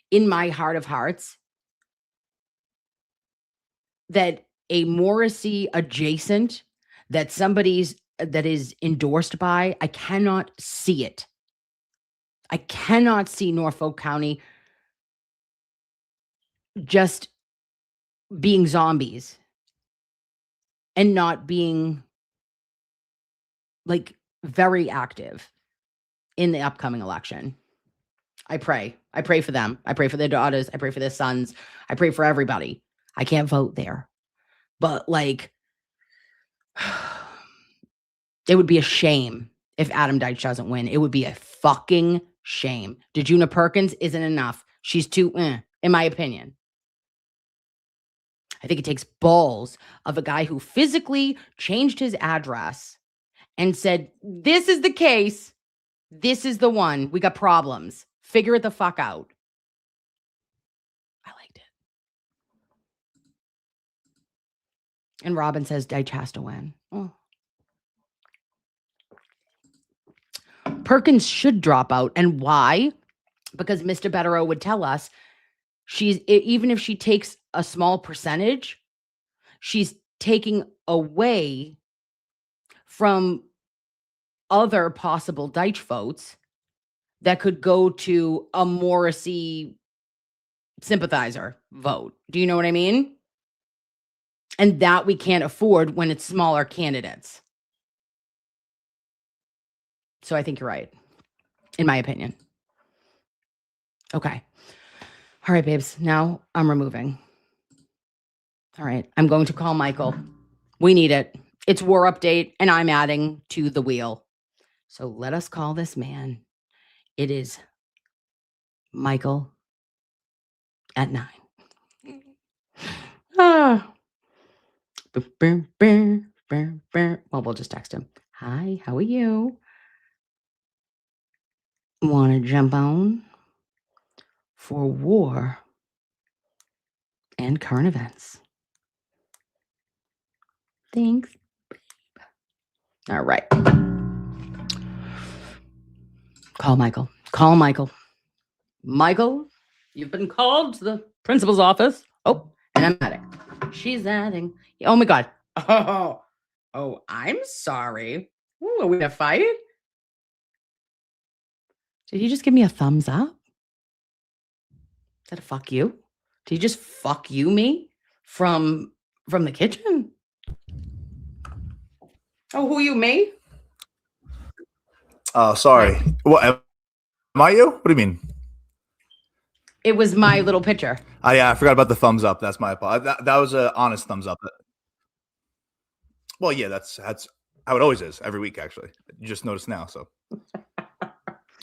in my heart of hearts that a Morrissey adjacent, that is endorsed by, I cannot see it. I cannot see Norfolk County just being zombies and not being very active in the upcoming election. I pray for them. I pray for their daughters. I pray for their sons. I pray for everybody. I can't vote there, but it would be a shame if Adam Deitch doesn't win. It would be a fucking shame. DeJuna Perkins isn't enough. She's too, in my opinion. I think it takes balls of a guy who physically changed his address and said, this is the case. This is the one. We got problems. Figure it the fuck out. I liked it. And Robin says Deitch has to win. Oh. Perkins should drop out. And why? Because Mr. Betterow would tell us even if she takes a small percentage, she's taking away from other possible Deitch votes that could go to a Morrissey sympathizer vote. Do you know what I mean? And that we can't afford when it's smaller candidates. So I think you're right, in my opinion. Okay. All right, babes. Now I'm removing. All right. I'm going to call Michael. We need it. It's war update, and I'm adding to the wheel. So let us call this man. It is Michael at 9. Well, we'll just text him. Hi, how are you? Want to jump on for war and current events? Thanks. All right. Call Michael. Call Michael. Michael, you've been called to the principal's office. Oh, and I'm adding. She's adding. Oh my God. Oh, I'm sorry. Ooh, are we in a fight? Did you just give me a thumbs up? Is that a fuck you? Did you just fuck you me from the kitchen? Oh, who you, me? Oh, sorry. What am I you? What do you mean? It was my little picture. Oh, yeah, I forgot about the thumbs up. That's my apology. That was an honest thumbs up. Well, yeah, that's how it always is every week. Actually, you just noticed now. So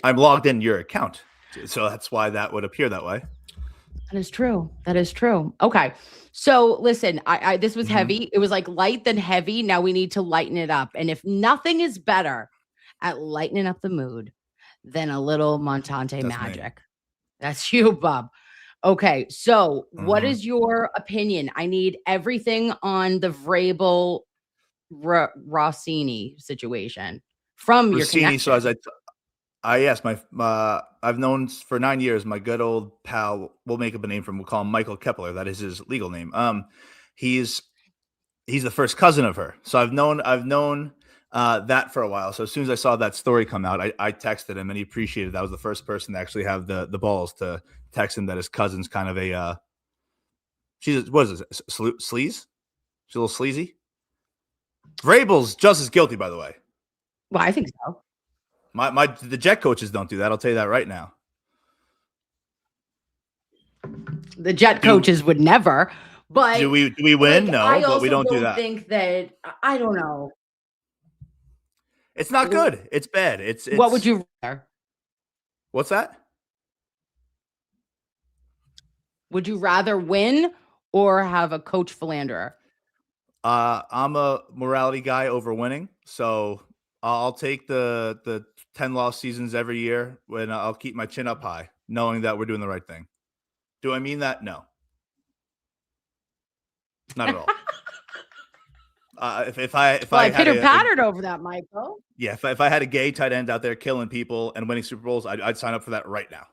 I'm logged in your account, so that's why that would appear that way. That is true. That is true. Okay. So listen, I this was heavy. It was like light then heavy. Now we need to lighten it up. And if nothing is better at lightening up the mood than a little Montante magic. Me. That's you, Bob. Okay. So what is your opinion? I need everything on the Vrabel Rossini situation from your connection. So as yes, I've known for 9 years, my good old pal, we'll make up a name for him. We'll call him Michael Kepler. That is his legal name. He's the first cousin of her. So I've known that for a while. So as soon as I saw that story come out, I texted him and he appreciated that. I was the first person to actually have the balls to text him that his cousin's kind of a, what is it? Sleaze? She's a little sleazy. Vrabel's just as guilty, by the way. Well, I think so. The Jet coaches don't do that. I'll tell you that right now. The Jet coaches would never. But do we win? Like, no, but we don't do that. I think that I don't know. It's not good. It's bad. It's what would you rather? What's that? Would you rather win or have a coach philanderer? I'm a morality guy over winning, so I'll take the 10 loss seasons every year when I'll keep my chin up high, knowing that we're doing the right thing. Do I mean that? No. Not at all. If I pitter-pattered over that, Michael. Yeah, if I had a gay tight end out there killing people and winning Super Bowls, I'd sign up for that right now,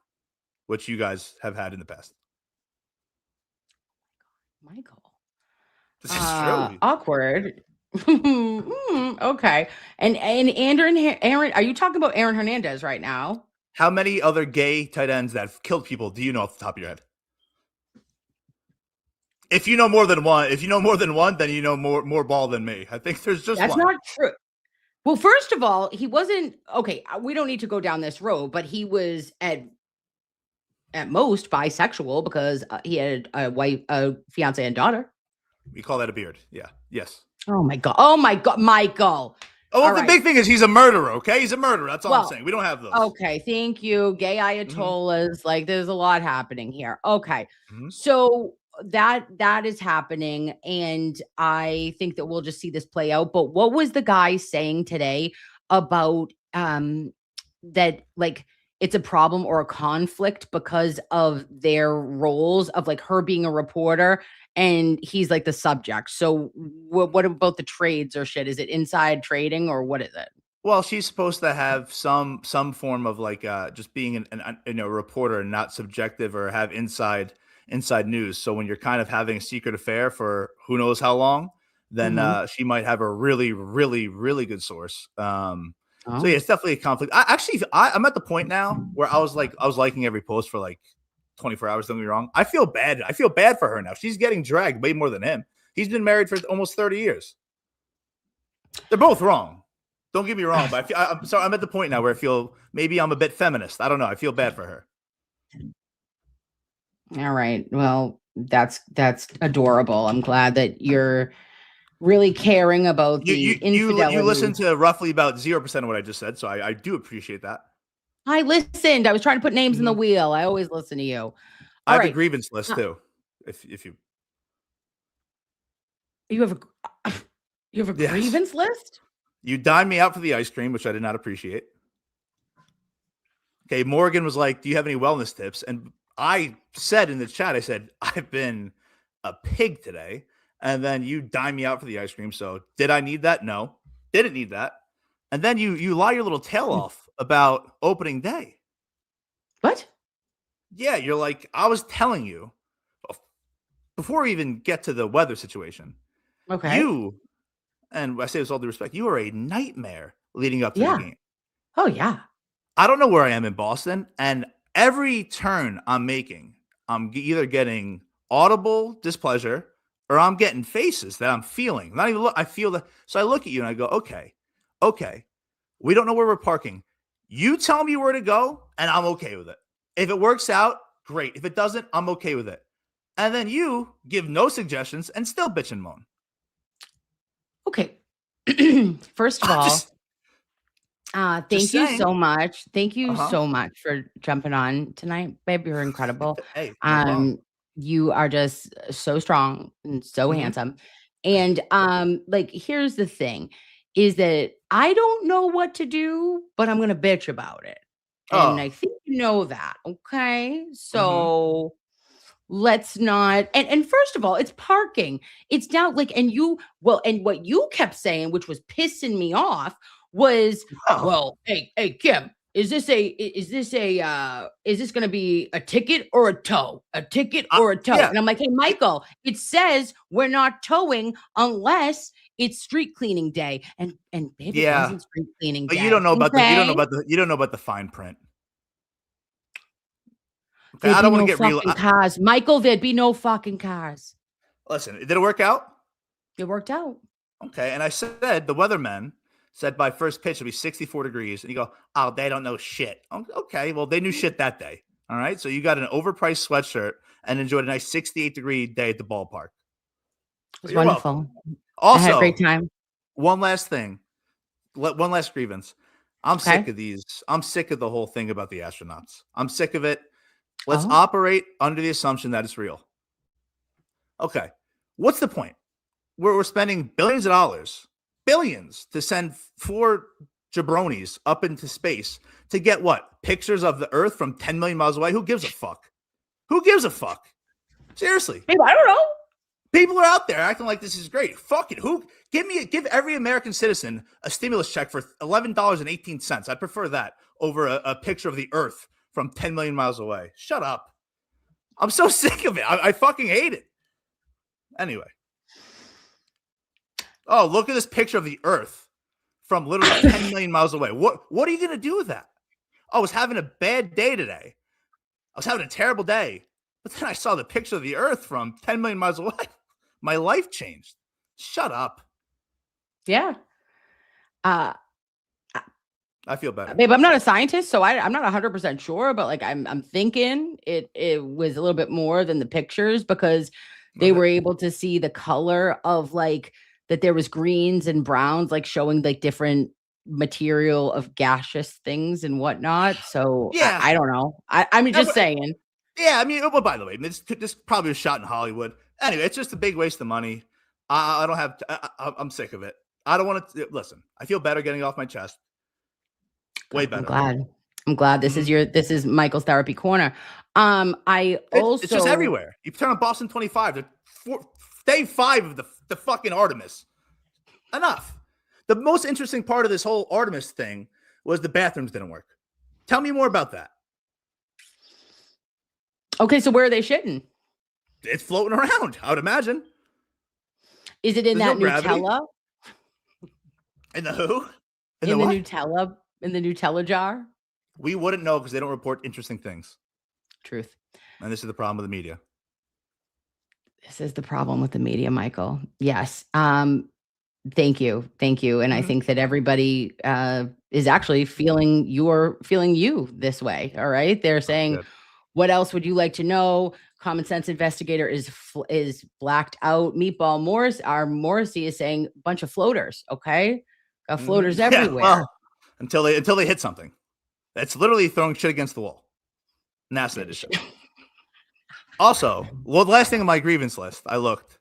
which you guys have had in the past. Michael. This is true. Awkward. Okay. And Aaron, are you talking about Aaron Hernandez right now? How many other gay tight ends that have killed people do you know off the top of your head? If you know more than one, then you know more ball than me. I think there's just That's one. not true. Well, first of all, he wasn't okay. We don't need to go down this road, but he was at most bisexual because he had a fiance and daughter. We call that a beard. Yeah. Yes. Oh my God, Michael. Oh, the big thing is he's a murderer. Okay, he's a murderer. That's all I'm saying. We don't have those. Okay, thank you. Gay Ayatollahs. Like, there's a lot happening here. Okay, so that is happening, and I think that we'll just see this play out. But what was the guy saying today about that? Like, it's a problem or a conflict because of their roles of like her being a reporter and he's like the subject. So what about the trades or shit? Is it inside trading or what is it? Well, she's supposed to have some form of like just being a reporter and not subjective or have inside news. So when you're kind of having a secret affair for who knows how long, then she might have a really, really, really good source. So yeah, it's definitely a conflict. I'm at the point now where I was liking every post for like 24 hours. Don't get me wrong. I feel bad. I feel bad for her now. She's getting dragged way more than him. He's been married for almost 30 years. They're both wrong. Don't get me wrong, but I'm sorry. I'm at the point now where I feel maybe I'm a bit feminist. I don't know. I feel bad for her. All right. Well, that's adorable. I'm glad that you're really caring about the infidelity. You listened to roughly about 0% of what I just said, so I do appreciate that. I listened. I was trying to put names in the wheel. I always listen to you. I have a grievance list too. If you have a grievance list. You dined me out for the ice cream, which I did not appreciate. Okay, Morgan was like, "Do you have any wellness tips?" And I said in the chat, I said, "I've been a pig today." And then you dime me out for the ice cream. So did I need that? No, didn't need that. And then you lie your little tail off about opening day. What? Yeah, you're like, I was telling you before we even get to the weather situation. Okay. You, and I say this with all due respect, you are a nightmare leading up to the game. Oh, yeah. I don't know where I am in Boston, and every turn I'm making, I'm either getting audible displeasure or I'm getting faces that I'm feeling. Not even look, I feel that. So I look at you and I go, okay, we don't know where we're parking. You tell me where to go, and I'm okay with it. If it works out, great. If it doesn't, I'm okay with it. And then you give no suggestions and still bitch and moan. Okay. First of all, thank you so much. Thank you so much for jumping on tonight, babe. You're incredible. Hey, no problem. You are just so strong and so handsome. And like, here's the thing is that I don't know what to do, but I'm gonna bitch about it. And I think you know that. Okay. So let's not and first of all, it's parking. It's now like, and what you kept saying, which was pissing me off, was well, hey Kim, is this gonna be a ticket or a tow? A ticket or a tow? Yeah. And I'm like, hey Michael, it says we're not towing unless it's street cleaning day. And baby, it wasn't street cleaning day. But you don't know about you don't know about the fine print. Okay, I don't want to get real cars. Michael, there'd be no fucking cars. Listen, did it work out? It worked out. Okay, and I said the weathermen said by first pitch it'll be 64 degrees, and you go, oh, they don't know shit. Okay, well they knew shit that day. All right, so you got an overpriced sweatshirt and enjoyed a nice 68-degree day at the ballpark. It was wonderful. Welcome. Also, I had a great time. One last thing, one last grievance. I'm sick of these. I'm sick of the whole thing about the astronauts. I'm sick of it. Let's operate under the assumption that it's real. Okay. What's the point? We're spending billions of dollars, billions, to send 4 jabronis up into space to get what? Pictures of the Earth from 10 million miles away? Who gives a fuck? Who gives a fuck? Seriously. Hey, I don't know. People are out there acting like this is great. Fuck it. Give every American citizen a stimulus check for $11.18. I prefer that over a picture of the Earth from 10 million miles away. Shut up. I'm so sick of it. I fucking hate it. Anyway. Oh, look at this picture of the Earth from literally 10 million miles away. What are you going to do with that? I was having a bad day today. I was having a terrible day. But then I saw the picture of the Earth from 10 million miles away. My life changed. Shut up. Yeah. I feel better. Babe, I'm not a scientist, so I'm not 100% sure, but like I'm thinking it was a little bit more than the pictures because they were able to see the color of like that there was greens and browns, like showing like different material of gaseous things and whatnot. So yeah, I don't know. I'm just saying. Yeah, I mean, well, by the way, this probably was shot in Hollywood. Anyway, it's just a big waste of money. I don't have. I'm sick of it. I don't want to listen. I feel better getting it off my chest. Way better. I'm glad this is Michael's therapy corner. It's just everywhere. You turn on Boston 25, day 5 of the fucking Artemis. Enough. The most interesting part of this whole Artemis thing was the bathrooms didn't work. Tell me more about that. Okay, so where are they shitting? It's floating around, I would imagine. Is it in that Nutella? In the who? In the Nutella? In the Nutella jar? We wouldn't know because they don't report interesting things. Truth. And this is the problem with the media. This is the problem with the media, Michael. Yes. Thank you. And I think that everybody is actually feeling you this way. All right. They're saying, what else would you like to know? Common Sense Investigator is blacked out. Meatball Morrissey is saying a bunch of floaters. Okay. Got floaters everywhere. Well, until they hit something. That's literally throwing shit against the wall. NASA edition. Also, the last thing on my grievance list, I looked.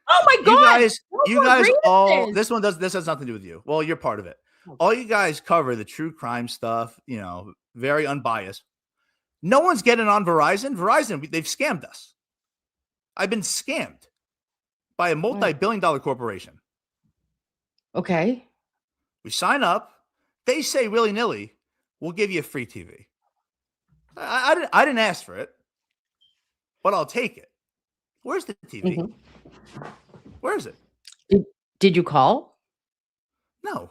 Oh my God! You guys all. This has nothing to do with you. Well, you're part of it. All you guys cover the true crime stuff. You know, very unbiased. No one's getting on Verizon. Verizon, they've scammed us. I've been scammed by a multi-billion-dollar corporation. Okay. We sign up. They say willy-nilly, we'll give you a free TV. I didn't ask for it, but I'll take it. Where's the TV? Mm-hmm. Where is it? Did you call? No.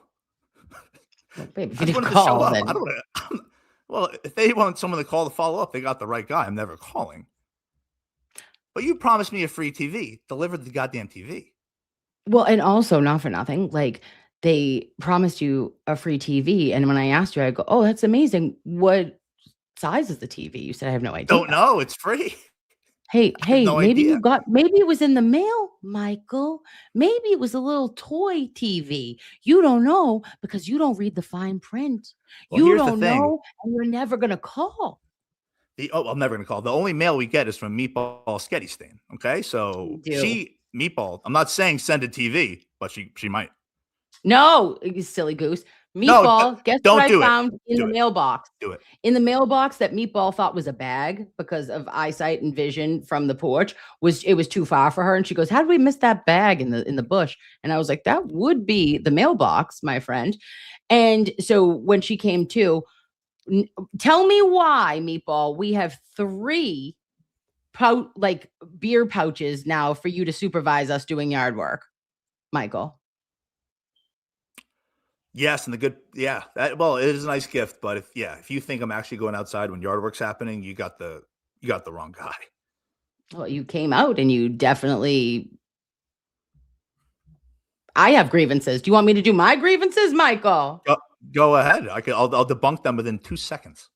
Well, babe, I did you wanted to show call up. then? I don't want to. Well, if they want someone to call to follow up, they got the right guy. I'm never calling. But you promised me a free TV. Deliver the goddamn TV. Well, and also, not for nothing, like they promised you a free TV. And when I asked you, I go, oh, that's amazing. What size is the TV? You said, I have no idea. Don't know. It's free. Hey, no maybe idea. maybe it was in the mail, Michael. Maybe it was a little toy TV. You don't know because you don't read the fine print. Well, You here's the don't thing. know, and you're never going to call. I'm never going to call. The only mail we get is from Meatball Skettystain. Okay. So Meatball, I'm not saying send a TV, but she might. No, you silly goose. No, Meatball, guess don't what I do it. found in Do the it. mailbox? Do it. In the mailbox that Meatball thought was a bag because of eyesight and vision from the porch was too far for her. And she goes, how did we miss that bag in the bush? And I was like, that would be the mailbox, my friend. And so when she came to, tell me why, Meatball, we have 3 beer pouches now for you to supervise us doing yard work, Michael. Yes, and it is a nice gift, but if you think I'm actually going outside when yard work's happening, you got the wrong guy. Well, you came out and you definitely. I have grievances. Do you want me to do my grievances, Michael? Go ahead. I'll debunk them within 2 seconds.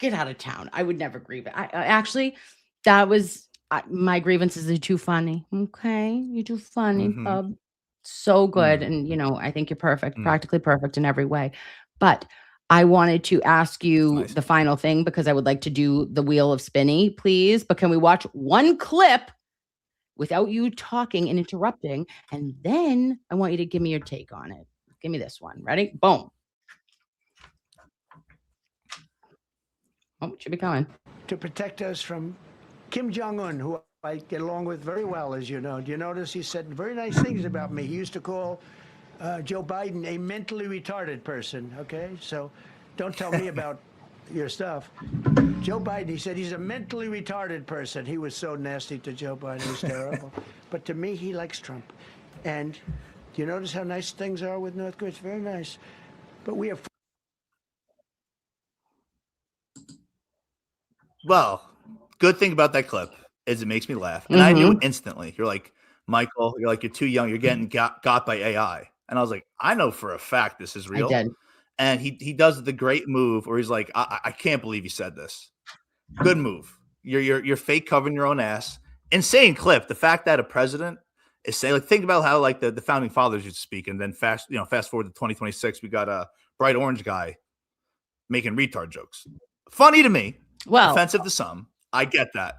Get out of town. I would never grieve. I actually, that was my grievances are too funny. Okay, you're too funny, bub. So good. And, I think you're perfect, practically perfect in every way. But I wanted to ask you the final thing because I would like to do the wheel of spinny, please. But can we watch one clip without you talking and interrupting? And then I want you to give me your take on it. Give me this one. Ready? Boom. Oh, it should be coming. To protect us from Kim Jong-un, who I get along with very well, as you know. Do you notice he said very nice things about me? He used to call Joe Biden a mentally retarded person, okay? So don't tell me about your stuff. Joe Biden, he said he's a mentally retarded person. He was so nasty to Joe Biden. He was terrible. But to me, he likes Trump. And do you notice how nice things are with North Korea? It's very nice. But we have... Well, good thing about that clip is it makes me laugh. And I knew instantly. You're like, Michael, you're too young. You're getting got by AI. And I was like, I know for a fact this is real. I did. And he does the great move where he's like, I can't believe he said this. Good move. You're fake covering your own ass. Insane clip. The fact that a president is saying, think about how the founding fathers used to speak, and then fast forward to 2026, we got a bright orange guy making retard jokes. Funny to me. Well, offensive to some. I get that.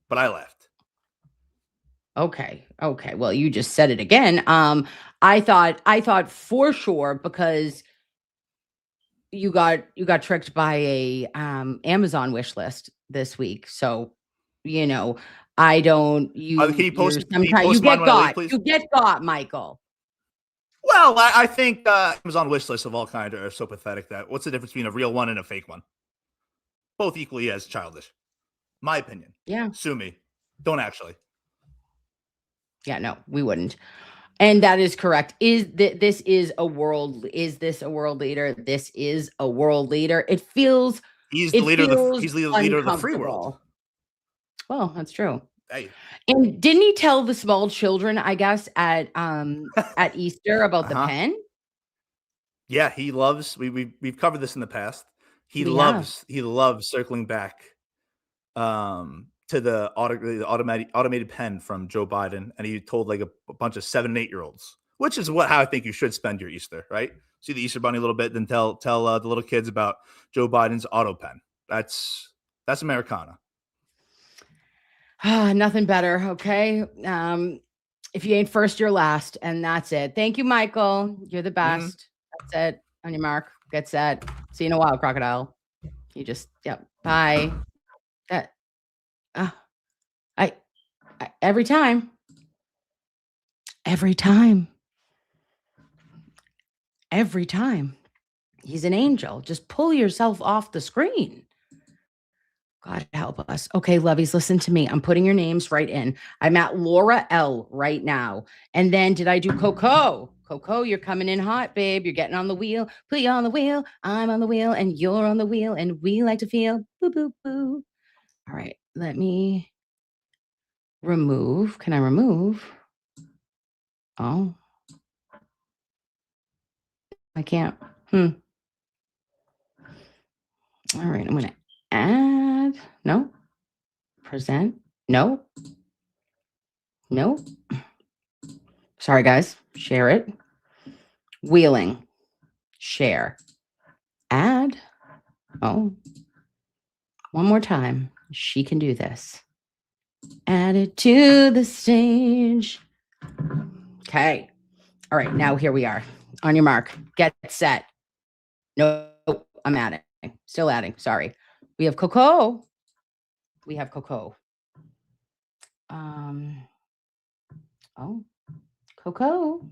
But I laughed. Okay. Well, you just said it again. I thought for sure because you got tricked by a Amazon wish list this week. So, I don't can you post you get got. You get got, Michael. Well, I think Amazon wish lists of all kinds are so pathetic that what's the difference between a real one and a fake one? Both equally as childish. My opinion. Yeah. Sue me. Don't actually. Yeah, no, we wouldn't. And that is correct. Is this a world leader? This is a world leader. It feels he's the leader of the free world. Well, that's true. Hey. And didn't he tell the small children, I guess, at Easter about the pen? Yeah, he loves we've covered this in the past. He loves circling back to the automated pen from Joe Biden, and he told a bunch of 7 and 8-year-olds, which is how I think you should spend your Easter, right? See the Easter bunny a little bit, then tell the little kids about Joe Biden's auto pen. That's Americana. Nothing better. Okay. If you ain't first, you're last, and that's it. Thank you, Michael. You're the best. That's it. On your mark, get set. See you in a while, crocodile. You just, yep. Bye. That, I every time. Every time. Every time. He's an angel. Just pull yourself off the screen. God help us. Okay, Loveys, listen to me. I'm putting your names right in. I'm at Laura L right now. And then did I do Coco? Coco, you're coming in hot, babe. You're getting on the wheel. Put you on the wheel. I'm on the wheel and you're on the wheel. And we like to feel boo, boo, boo. All right, let me remove. Can I remove? Oh, I can't. All right, I'm going to add. No. Present. No. No. Sorry, guys. Share it. Wheeling. Share. Add. Oh. One more time. She can do this. Add it to the stage. Okay. All right. Now here we are. On your mark. Get set. No, I'm adding. Still adding. Sorry. We have Coco. We have Coco. Oh. Coco.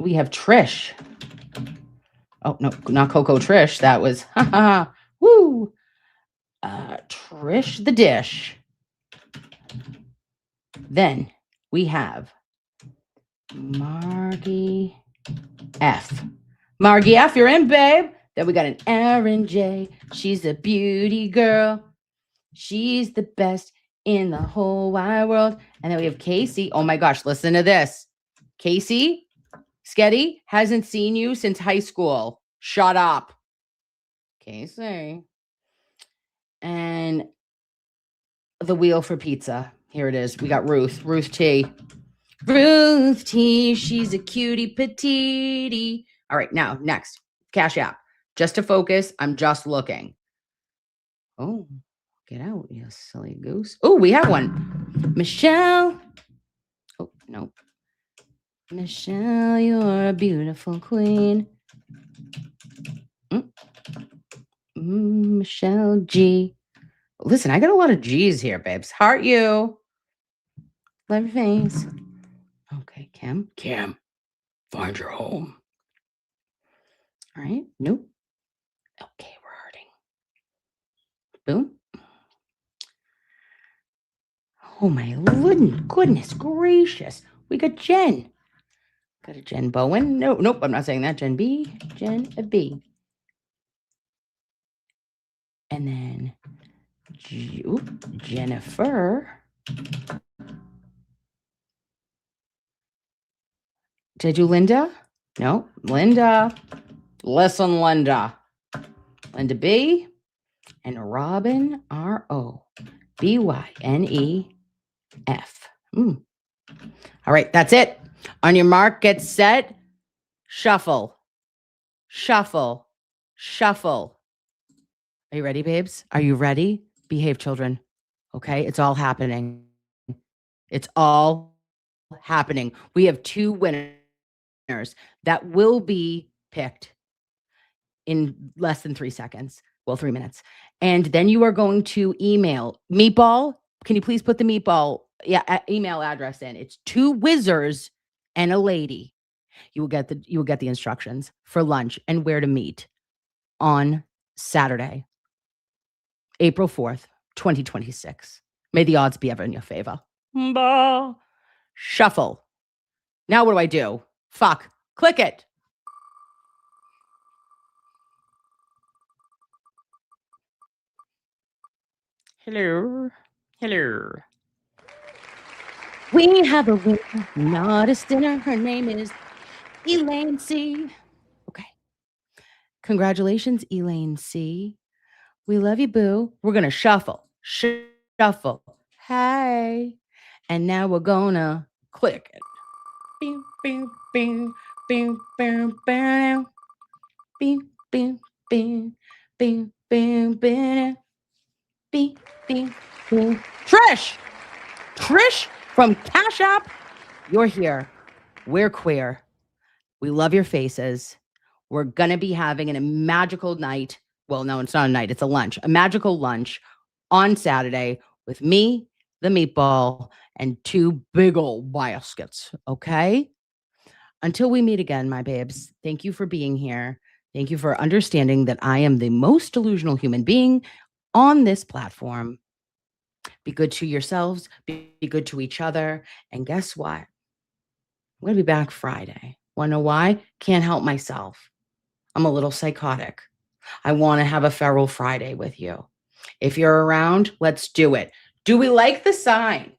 We have Trish. Oh, no, not Coco Trish. That was, woo. Trish the Dish. Then we have Margie F. Margie F, you're in, babe. Then we got an Erin J. She's a beauty girl. She's the best in the whole wide world. And then we have Casey. Oh my gosh, listen to this. Casey Sketty hasn't seen you since high school. Shut up. Casey. And the wheel for pizza. Here it is. We got Ruth. Ruth T. Ruth T. She's a cutie patootie. All right, now, next. Cash App. Just to focus, I'm just looking. Oh, get out, you silly goose. Oh, we have one. Michelle. Oh, no. Michelle, you're a beautiful queen. Michelle G. Listen, I got a lot of G's here, babes. Heart you. Love your face. Okay, Kim. Kim, find your home. All right. Nope. Okay, we're hurting. Boom. Oh, my goodness gracious. We got Jen. Got a Jen Bowen. No, nope, I'm not saying that. Jen B. Jen B. And then Jennifer. Did I do Linda? No, Linda. Listen, Linda. Linda B. And Robin R.O. B-Y-N-E-F. All right, that's it. On your mark, get set. Shuffle. Shuffle. Shuffle. Are you ready, babes? Are you ready? Behave, children. Okay, it's all happening. It's all happening. We have 2 winners that will be picked in less than 3 seconds. Well, 3 minutes. And then you are going to email Meatball. Can you please put the Meatball email address in? It's 2 wizards and a lady. You will get the instructions for lunch and where to meet on Saturday, April 4th, 2026. May the odds be ever in your favor. Shuffle. Now what do I do? Fuck. Click it. Hello. Hello. We have a winner, an artist dinner. Her name is Elaine C. Okay. Congratulations, Elaine C. We love you, boo. We're going to shuffle. Shuffle. Hey. And now we're going to click it. Bing, bing, bing, bing, bing, bing. Bing, bing, bing, bing, bing, bing. Bing, bing, bing. Trish from Cash App, you're here. We're queer. We love your faces. We're going to be having a magical night. Well, no, it's not a night. It's a lunch. A magical lunch on Saturday with me, the meatball, and 2 big old baskets. Okay? Until we meet again, my babes, thank you for being here. Thank you for understanding that I am the most delusional human being on this platform. Be good to yourselves. Be good to each other. And guess what? I'm going to be back Friday. Want to know why? Can't help myself. I'm a little psychotic. I want to have a feral Friday with you. If you're around, let's do it. Do we like the sign?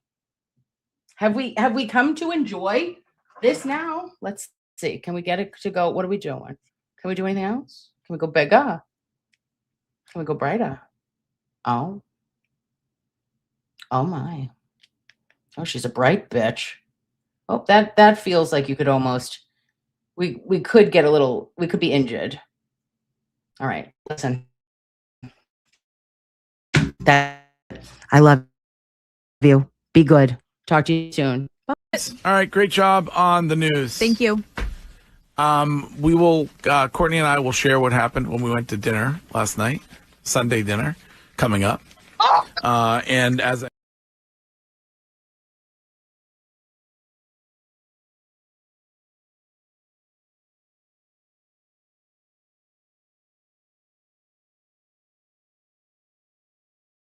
Have we come to enjoy this now? Let's see. Can we get it to go? What are we doing? Can we do anything else? Can we go bigger? Can we go brighter? Oh. Oh my. Oh, she's a bright bitch. Oh, that feels like you could almost, we could get a little, we could be injured. All right, listen. I love you. Be good. Talk to you soon. Bye. All right, great job on the news. Thank you. We will, Courtney and I will share what happened when we went to dinner last night, Sunday dinner, coming up. And as I